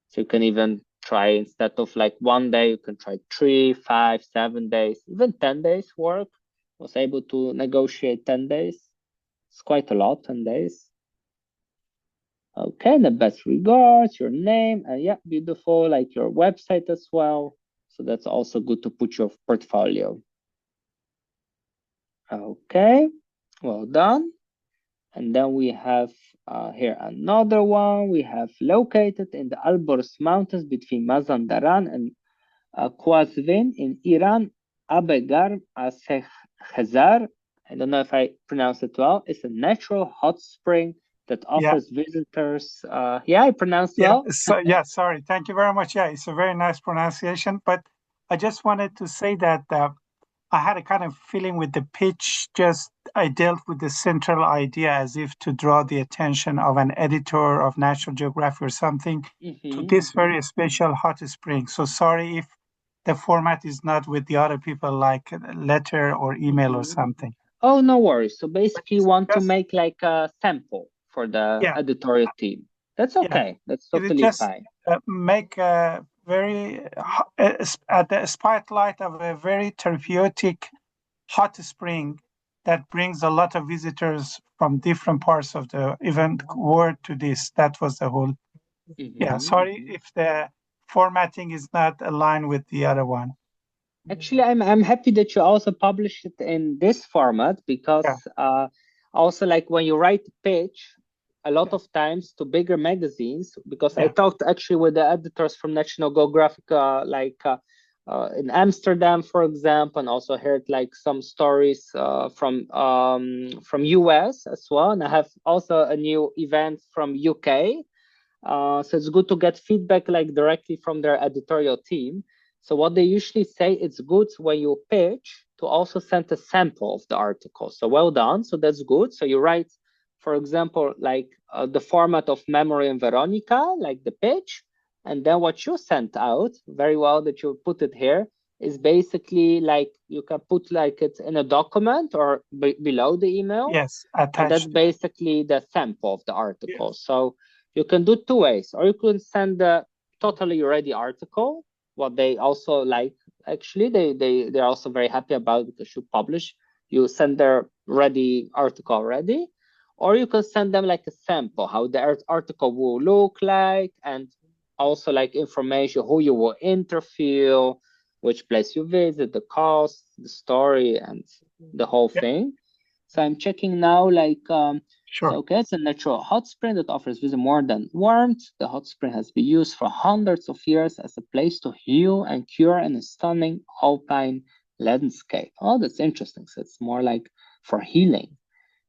So you can even try instead of like 1 day, you can try 3, 5, 7 days, even 10 days work. Was able to negotiate 10 days. It's quite a lot, 10 days. Okay, the best regards, your name, and yeah, beautiful, like your website as well. So that's also good to put your portfolio. Okay, well done. And then we have here another one. We have located in the Alborz Mountains between Mazandaran and Qazvin in Iran, Abegar Khazar. I don't know if I pronounce it well. It's a natural hot spring that offers visitors. Yeah, I pronounced well. So, sorry. Thank you very much. Yeah, it's a very nice pronunciation. But I just wanted to say that I had a kind of feeling with the pitch. Just I dealt with the central idea as if to draw the attention of an editor of National Geographic or something to this very special hot spring. So sorry if the format is not with the other people, like a letter or email or something. Oh, no worries. So basically, you want to make like a sample for the editorial team. That's okay. That's totally fine. Make a very at the spotlight of a very therapeutic hot spring that brings a lot of visitors from different parts of the event world to this. That was the whole. Sorry if the formatting is not aligned with the other one. Actually, I'm happy that you also published it in this format because also like when you write a pitch, a lot of times to bigger magazines, because I talked actually with the editors from National Geographic, in Amsterdam, for example, and also heard like some stories from US as well. And I have also a new event from UK. So it's good to get feedback like directly from their editorial team. So what they usually say, it's good when you pitch to also send a sample of the article. So well done. So that's good. So you write, for example, like the format of Memory and Veronica, like the pitch. And then what you sent out, very well that you put it here, is basically like you can put like it in a document or below the email. Yes, attached. And that's basically the sample of the article. So you can do 2 ways, or you can send the totally ready article. What they also like, actually, they're also very happy about because you publish, you send their ready article already, or you can send them like a sample, how the article will look like, and also like information, who you will interview, which place you visit, the cost, the story, and the whole thing. So I'm checking now, like, Sure. So, okay, it's a natural hot spring that offers visit more than warmth. The hot spring has been used for hundreds of years as a place to heal and cure in a stunning alpine landscape. Oh, that's interesting. So it's more like for healing.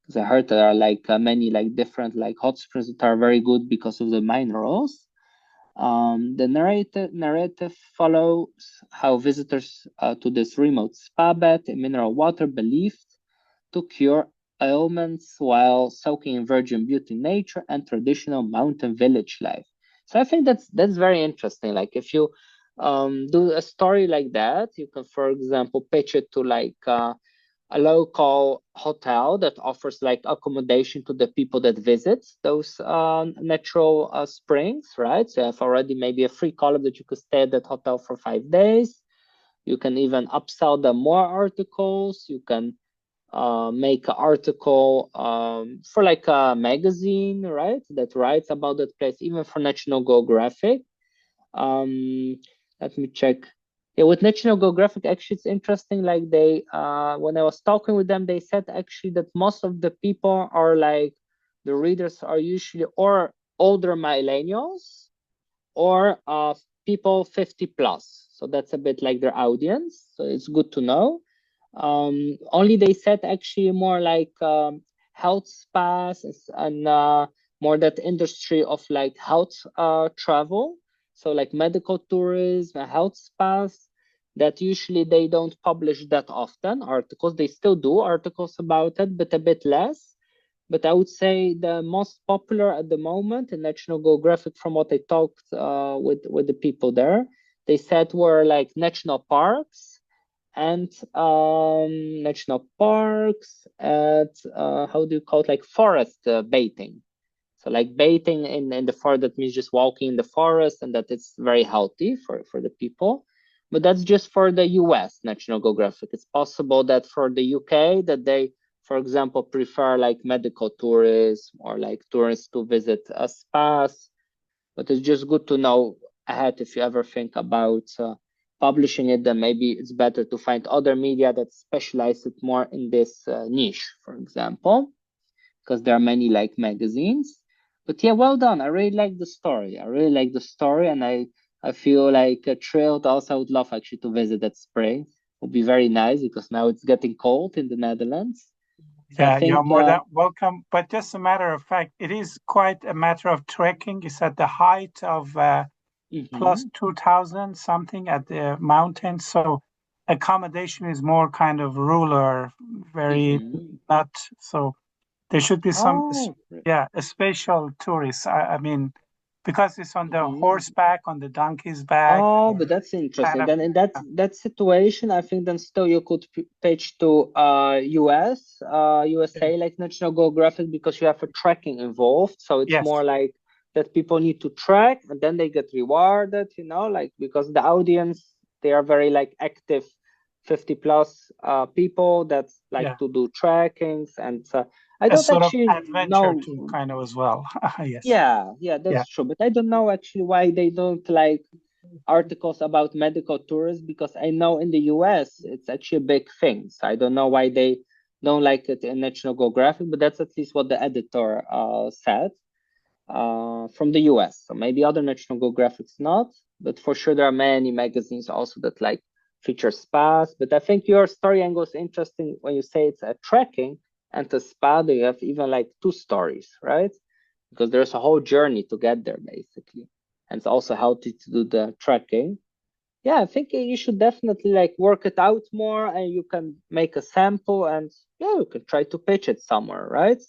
Because I heard there are like many like different like hot springs that are very good because of the minerals. The narrative follows how visitors to this remote spa bed in mineral water believed to cure ailments while soaking in virgin beauty nature and traditional mountain village life. So I think that's very interesting. Like if you do a story like that, you can, for example, pitch it to like a local hotel that offers like accommodation to the people that visit those natural springs, right? So you have already maybe a free column that you could stay at that hotel for 5 days. You can even upsell them more articles. You can make an article for like a magazine, right? That writes about that place, even for National Geographic. Let me check. Yeah, with National Geographic, actually, it's interesting. Like they, when I was talking with them, they said actually that most of the people are like, the readers are usually or older millennials or people 50 plus. So that's a bit like their audience. So it's good to know. Only they said actually more like health spas and more that industry of like health travel. So like medical tourism, health spas, that usually they don't publish that often articles. They still do articles about it, but a bit less. But I would say the most popular at the moment in National Geographic, from what I talked with the people there, they said were like national parks and how do you call it, like forest baiting. So like baiting in the forest, that means just walking in the forest, and that it's very healthy for the people. But that's just for the US National Geographic. It's possible that for the UK that they, for example, prefer like medical tourism or like tourists to visit a spas. But it's just good to know ahead if you ever think about publishing it, then maybe it's better to find other media that specialize it more in this niche, for example, because there are many like magazines. But yeah, well done. I really like the story. And I feel like thrilled. Also, I would love actually to visit that spring. It would be very nice because now it's getting cold in the Netherlands. So Yeah, I think you're more than welcome. But just a matter of fact, it is quite a matter of trekking. It's at the height of plus 2,000 something at the mountain. So accommodation is more kind of rural, very not so. There should be some, yeah, a special tourist. I mean, because it's on the horseback, on the donkey's back. Oh, but that's kind interesting. of, Then in that situation, I think then still you could pitch to USA like National Geographic, because you have a tracking involved. So it's yes, more like that people need to track and then they get rewarded, like because the audience, they are very like active 50 plus people that like yeah, to do trackings, and I a don't sort of actually adventure know. too, kind of as well. Yes, Yeah, yeah, that's true. But I don't know actually why they don't like articles about medical tourists, because I know in the US it's actually a big thing. So I don't know why they don't like it in National Geographic, but that's at least what the editor said from the US. So maybe other National Geographics not, but for sure there are many magazines also that like feature spas. But I think your story angle is interesting when you say it's a trekking and a spa. You have even like two stories, right? Because there's a whole journey to get there basically, and it's also healthy to do the trekking. Yeah, I think you should definitely like work it out more, and you can make a sample, and yeah, you can try to pitch it somewhere, right?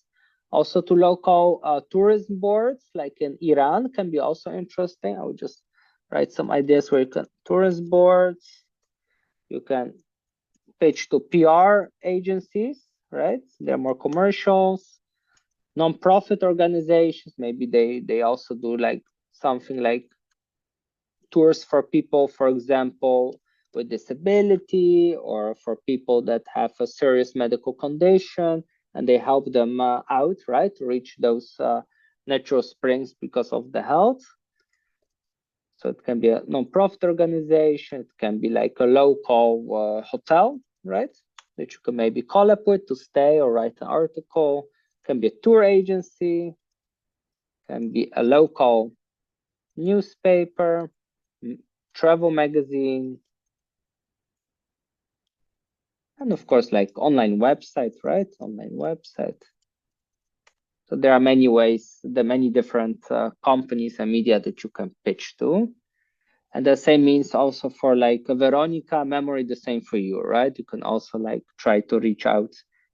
Also to local tourism boards like in Iran can be also interesting. I would just write some ideas where you can tourism boards, you can pitch to PR agencies, right? They're more commercials, non-profit organizations. Maybe they also do like something like tours for people, for example, with disability, or for people that have a serious medical condition, and they help them out, right, to reach those natural springs because of the health. So it can be a non-profit organization, it can be like a local hotel, right, that you can maybe call up with to stay or write an article. It can be a tour agency, can be a local newspaper, travel magazine, and of course, like online websites, right? Online website. So there are many ways, there are many different companies and media that you can pitch to. And the same means also for like Veronica Memory, the same for you, right? You can also like try to reach out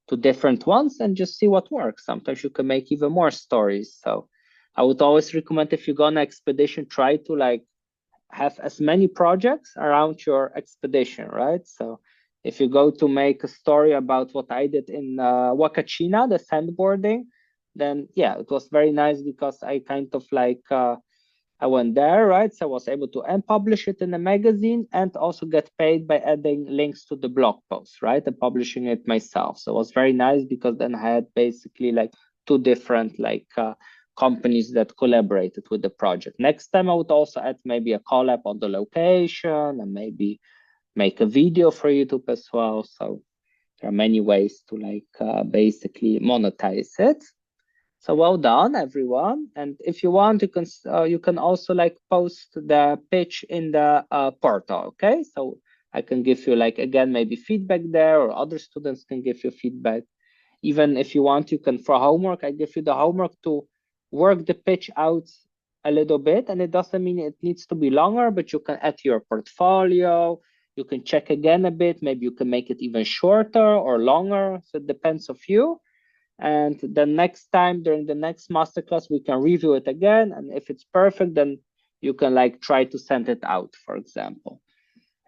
to different ones and just see what works. Sometimes you can make even more stories. So I would always recommend, if you go on an expedition, try to like have as many projects around your expedition, right? So If you go to make a story about what I did in Wakachina, the sandboarding, then yeah, it was very nice because I kind of like, I went there, right? So I was able to publish it in a magazine and also get paid by adding links to the blog post, right? And publishing it myself. So it was very nice because then I had basically like two different like companies that collaborated with the project. Next time I would also add maybe a collab on the location and maybe make a video for YouTube as well. So there are many ways to like basically monetize it. So well done, everyone. And if you want, you can also like post the pitch in the portal. Okay, so I can give you like again maybe feedback there, or other students can give you feedback. Even if you want, you can for homework. I give you the homework to work the pitch out a little bit, and it doesn't mean it needs to be longer, but you can add to your portfolio. You can check again a bit. Maybe you can make it even shorter or longer. So it depends of you. And the next time during the next masterclass, we can review it again. And if it's perfect, then you can like try to send it out, for example.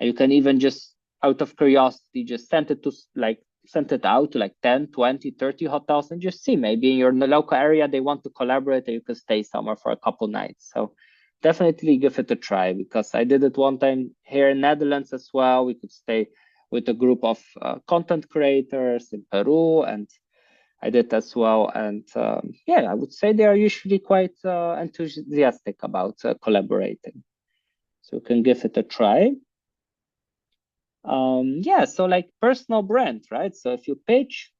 And you can even just out of curiosity, just send it out to like 10, 20, 30 hotels and just see maybe in your local area, they want to collaborate and you can stay somewhere for a couple nights. So definitely give it a try because I did it one time here in Netherlands as well. We could stay with a group of content creators in Peru, and I did as well. And yeah, I would say they are usually quite enthusiastic about collaborating. So you can give it a try. Yeah, so like personal brand, right? So if you pitch,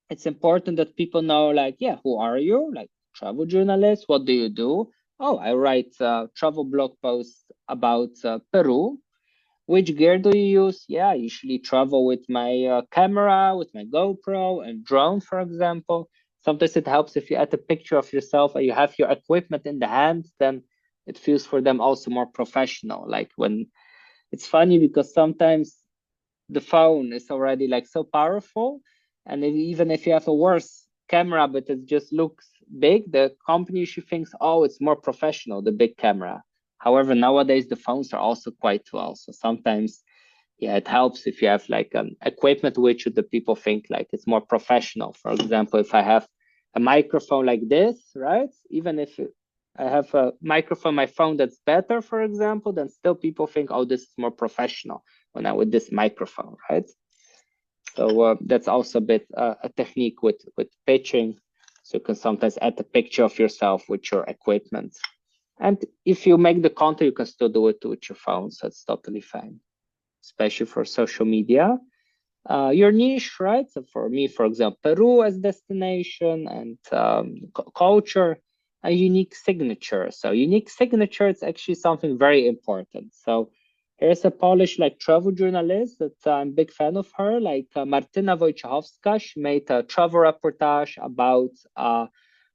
it's important that people know like, yeah, who are you? Like travel journalist, what do you do? Oh, I write travel blog posts about Peru. Which gear do you use? Yeah, I usually travel with my camera, with my GoPro and drone, for example. Sometimes it helps if you add a picture of yourself and you have your equipment in the hand, then it feels for them also more professional. Like when it's funny because sometimes the phone is already like so powerful, and even if you have a worse camera, but it just looks big, the company usually thinks, oh, it's more professional, the big camera. However, nowadays the phones are also quite well. So sometimes, yeah, it helps if you have like an equipment which the people think like it's more professional. For example, if I have a microphone like this, right? Even if I have a microphone, my phone that's better, for example, then still people think, oh, this is more professional when I'm with this microphone, right? So that's also a bit a technique with pitching. So you can sometimes add a picture of yourself with your equipment. And if you make the content, you can still do it with your phone. So it's totally fine, especially for social media. Your niche, right? So for me, for example, Peru as destination and culture, a unique signature. So unique signature is actually something very important. So here's a Polish like travel journalist that I'm a big fan of her, like Martyna Wojciechowska. She made a travel reportage about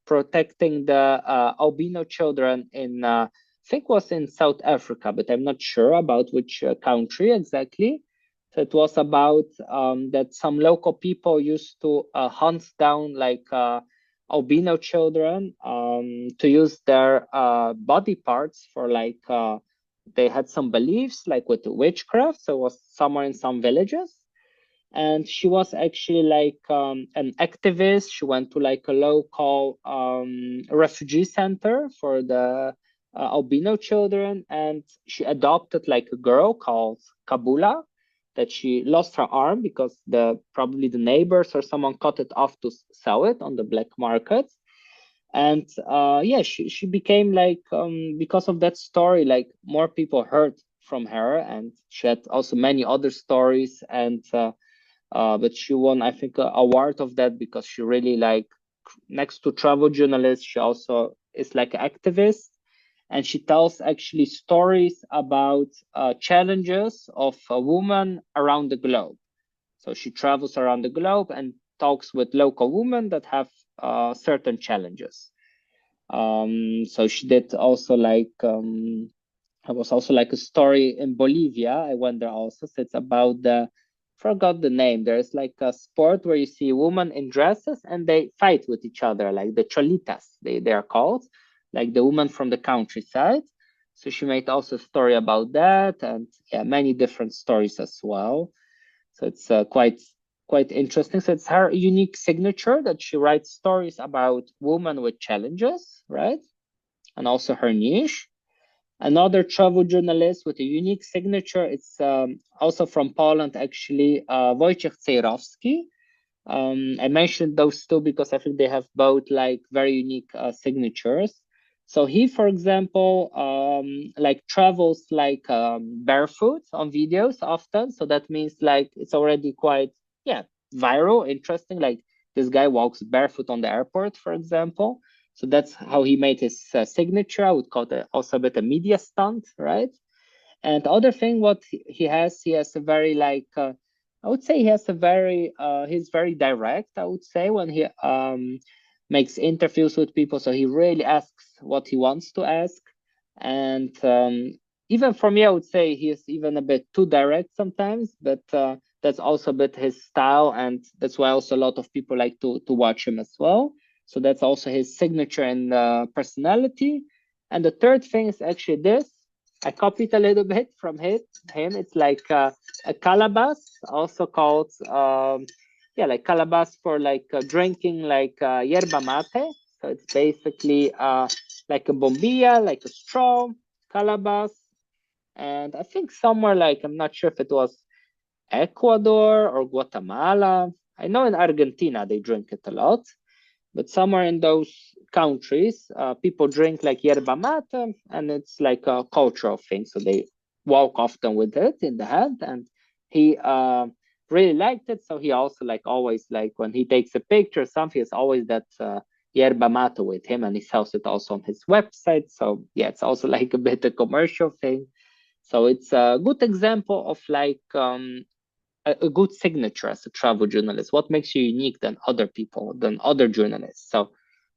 protecting the albino children in, I think was in South Africa, but I'm not sure about which country exactly. So it was about that some local people used to hunt down like albino children to use their body parts for like, they had some beliefs like with witchcraft. So it was somewhere in some villages. And she was actually like an activist. She went to like a local refugee center for the albino children. And she adopted like a girl called Kabula, that she lost her arm because probably the neighbors or someone cut it off to sell it on the black market. And yeah, she became like, because of that story, like more people heard from her, and she had also many other stories. And but she won, I think, an award of that because she really like, next to travel journalist, she also is like an activist. And she tells actually stories about challenges of a woman around the globe. So she travels around the globe and talks with local women that have certain challenges. So she did also like, it was also like a story in Bolivia. I went there also. So it's about forgot the name. There's like a sport where you see women in dresses and they fight with each other, like the cholitas, they are called, like the women from the countryside. So she made also a story about that, and yeah, many different stories as well. So it's quite interesting. So it's her unique signature that she writes stories about women with challenges, right? And also her niche. Another travel journalist with a unique signature, it's also from Poland, actually, Wojciech Cejrowski. I mentioned those two because I think they have both like very unique signatures. So he, for example, like travels like barefoot on videos often. So that means like it's already quite, yeah, viral, interesting. Like this guy walks barefoot on the airport, for example. So that's how he made his signature. I would call it also a bit a media stunt, right? And the other thing, what he has a very like, I would say he has a very, he's very direct, I would say, when he makes interviews with people. So he really asks what he wants to ask. And even for me, I would say he is even a bit too direct sometimes, but that's also a bit his style. And that's why also a lot of people like to watch him as well. So that's also his signature and personality. And the third thing is actually this. I copied a little bit from him. It's like a calabash, also called yeah, like calabash for like drinking like yerba mate. So it's basically like a bombilla, like a straw, calabash, and I think somewhere like I'm not sure if it was Ecuador or Guatemala. I know in Argentina they drink it a lot, but somewhere in those countries, people drink like yerba mate, and it's like a cultural thing. So they walk often with it in the hand, and he really liked it. So he also like always like when he takes a picture or something, it's always that yerba mate with him, and he sells it also on his website. So yeah, it's also like a bit a commercial thing. So it's a good example of like a good signature as a travel journalist. What makes you unique than other people, than other journalists? So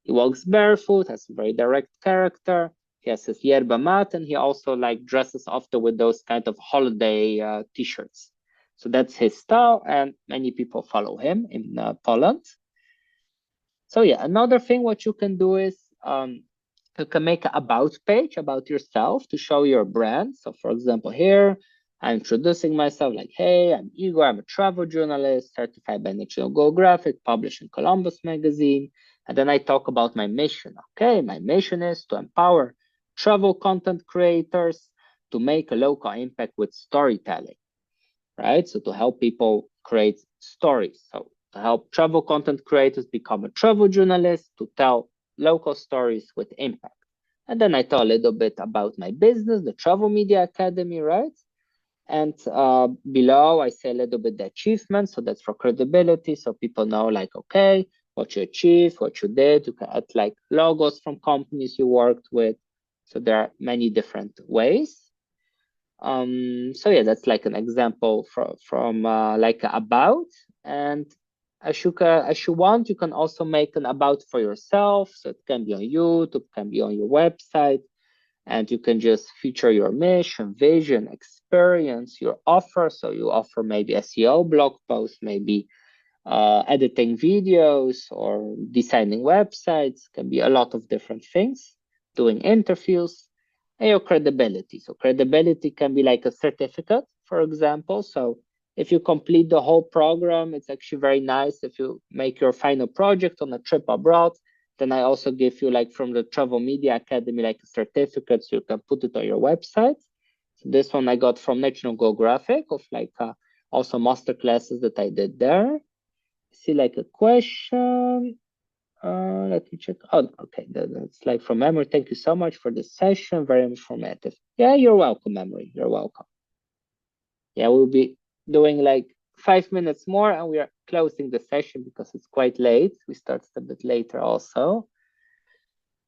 he walks barefoot, has a very direct character. He has his yerba mate, and he also like dresses often with those kind of holiday t-shirts. So that's his style, and many people follow him in Poland. So yeah, another thing what you can do is you can make an about page about yourself to show your brand. So for example, here I'm introducing myself like, hey, I'm Igor, I'm a travel journalist, certified by National Geographic, published in Columbus magazine. And then I talk about my mission. Okay, my mission is to empower travel content creators to make a local impact with storytelling, right? So to help people create stories. So to help travel content creators become a travel journalist, to tell local stories with impact. And then I tell a little bit about my business, the Travel Media Academy, right? And below I say a little bit the achievements. So that's for credibility. So people know like, okay, what you achieved, what you did. You can add like logos from companies you worked with. So there are many different ways. So yeah, that's like an example from like about. And as you want, you can also make an about for yourself. So it can be on YouTube, can be on your website, and you can just feature your mission, vision, experience, your offer. So you offer maybe SEO blog posts, maybe editing videos or designing websites. Can be a lot of different things, doing interviews, and your credibility. So credibility can be like a certificate, for example. So if you complete the whole program, it's actually very nice. If you make your final project on a trip abroad, then I also give you like from the Travel Media Academy, like a certificate, so you can put it on your website. So this one I got from National Geographic of like also master classes that I did there. See like a question. Let me check. Oh, okay. That's like from memory. Thank you so much for this session. Very informative. Yeah, you're welcome, memory. You're welcome. Yeah, we'll be doing like 5 minutes more and we are closing the session because it's quite late. We started a bit later also.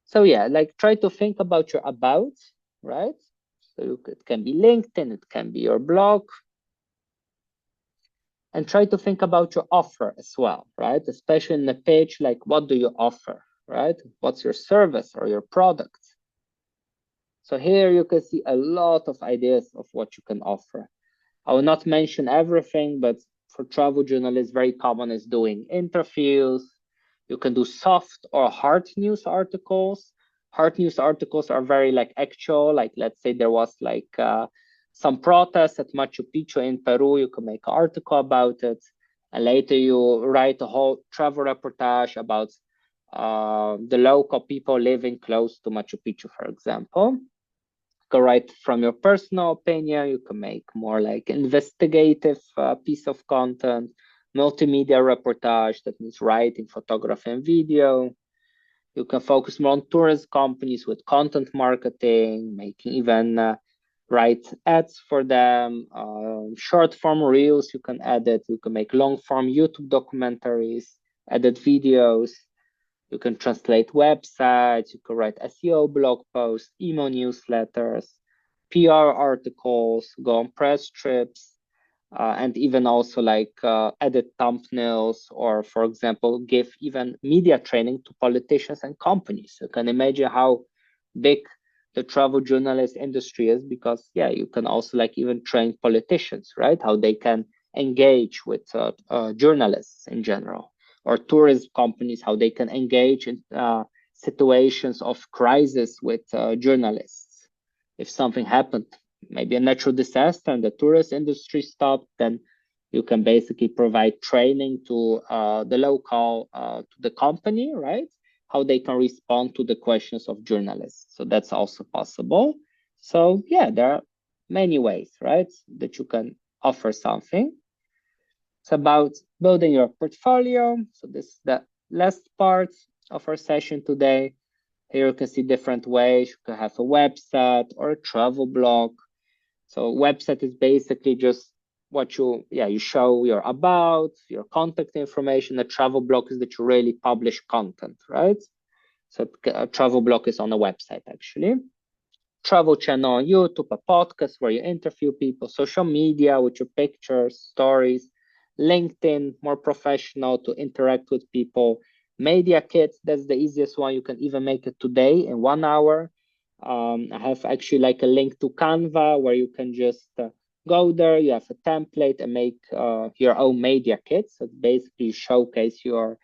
So yeah, like try to think about your about, right? So it can be LinkedIn, it can be your blog, and try to think about your offer as well, right? Especially in the page, like what do you offer, right? What's your service or your product? So here you can see a lot of ideas of what you can offer. I will not mention everything, but for travel journalists, very common is doing interviews. You can do soft or hard news articles. Hard news articles are very like actual, like let's say there was like some protests at Machu Picchu in Peru, you can make an article about it. And later you write a whole travel reportage about the local people living close to Machu Picchu, for example. You can write from your personal opinion. You can make more like investigative piece of content, multimedia reportage, that means writing, photography, and video. You can focus more on tourist companies with content marketing, making even write ads for them, short form reels you can edit, you can make long form YouTube documentaries, edit videos, you can translate websites, you can write SEO blog posts, email newsletters, PR articles, go on press trips, and even also like edit thumbnails, or for example, give even media training to politicians and companies. You can imagine how big the travel journalist industry is, because yeah, you can also like even train politicians, right? How they can engage with journalists in general, or tourist companies, how they can engage in situations of crisis with journalists. If something happened, maybe a natural disaster and the tourist industry stopped, then you can basically provide training to the local, to the company, right? How they can respond to the questions of journalists. So that's also possible. So yeah, there are many ways, right, that you can offer something. It's about building your portfolio. So this is the last part of our session today. Here you can see different ways. You can have a website or a travel blog. So website is basically just what you show your about, your contact information. A travel blog is that you really publish content, right? So a travel blog is on a website actually. Travel channel on YouTube, a podcast where you interview people, social media with your pictures, stories, LinkedIn, more professional to interact with people. Media kits, that's the easiest one. You can even make it today in 1 hour. I have actually like a link to Canva where you can just go there, you have a template and make your own media kit. So basically showcase your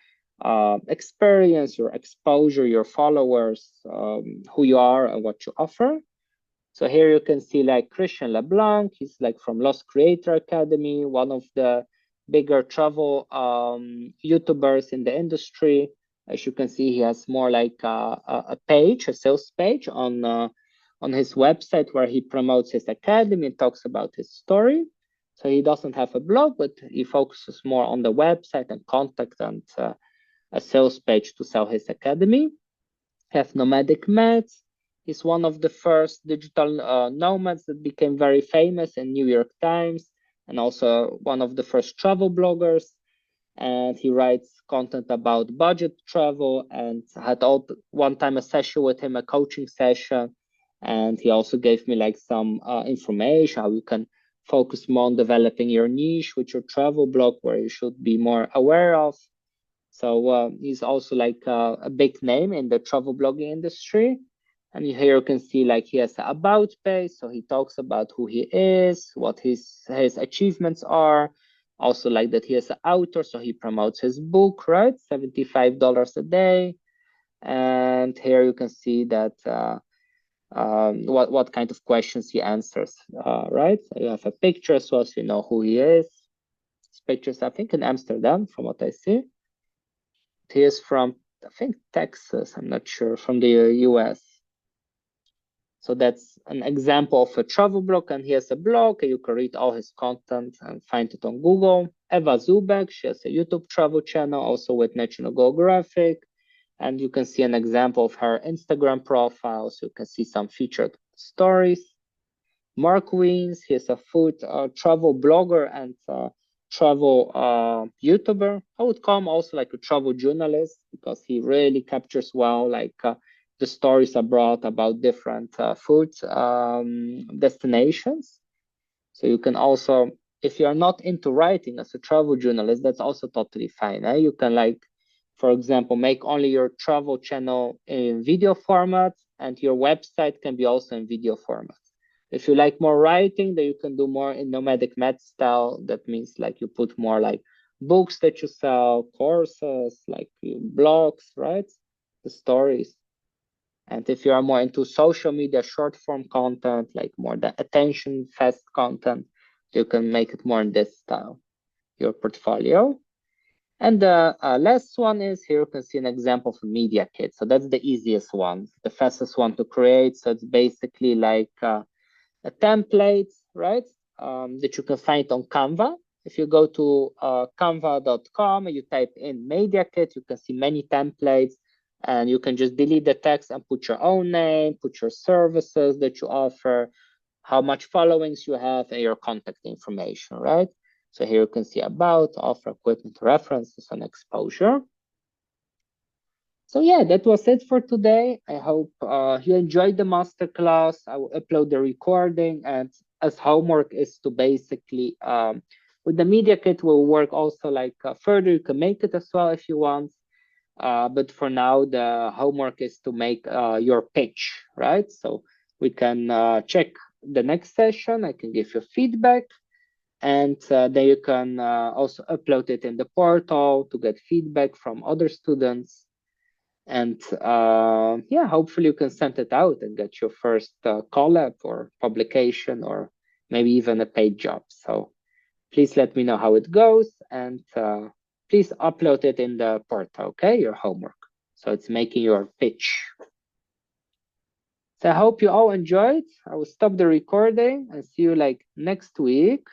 experience, your exposure, your followers, who you are and what you offer. So here you can see like Christian LeBlanc, he's like from Lost Creator Academy, one of the bigger travel YouTubers in the industry. As you can see, he has more like a page, a sales page on his website where he promotes his academy and talks about his story. So he doesn't have a blog, but he focuses more on the website and contact and a sales page to sell his academy. Have Nomadic Mads. He's one of the first digital nomads that became very famous in New York Times, and also one of the first travel bloggers. And he writes content about budget travel, and had one time a session with him, a coaching session. And he also gave me like some information how you can focus more on developing your niche with your travel blog, where you should be more aware of. So he's also like a big name in the travel blogging industry. And here you can see like he has an about page. So he talks about who he is, what his achievements are. Also like that he is an author, so he promotes his book, right? $75 a day. And here you can see that what kind of questions he answers, right? So you have a picture as well, so you know who he is. His pictures, I think, in Amsterdam, from what I see. He is from, I think, Texas, I'm not sure, from the US. So that's an example of a travel blog, and he has a blog, and you can read all his content and find it on Google. Eva Zubek, she has a YouTube travel channel, also with National Geographic, and you can see an example of her Instagram profile, so you can see some featured stories. Mark Wiens, he's a food travel blogger and travel YouTuber. I would call him also like a travel journalist, because he really captures well like the stories abroad about different food destinations. So you can also, if you're not into writing as a travel journalist, that's also totally fine. You can like, for example, make only your travel channel in video format, and your website can be also in video format. If you like more writing, then you can do more in Nomadic Mads style. That means like you put more like books that you sell, courses, like blogs, right? The stories. And if you are more into social media, short form content, like more the attention fast content, you can make it more in this style, your portfolio. And the last one is here, you can see an example for Media Kit. So that's the easiest one, the fastest one to create. So it's basically like a template, right? That you can find on Canva. If you go to canva.com and you type in Media Kit, you can see many templates, and you can just delete the text and put your own name, put your services that you offer, how much followings you have, and your contact information, right? So here you can see about, offer, equipment, references, and exposure. So yeah, that was it for today. I hope you enjoyed the masterclass. I will upload the recording, and as homework is to basically, with the Media Kit, we'll work also like further. You can make it as well if you want. But for now, the homework is to make your pitch, right? So we can check the next session. I can give you feedback, and then you can also upload it in the portal to get feedback from other students. And yeah, hopefully you can send it out and get your first collab or publication, or maybe even a paid job. So please let me know how it goes, and please upload it in the portal, okay? Your homework. So it's making your pitch. So I hope you all enjoyed. I will stop the recording and see you like next week.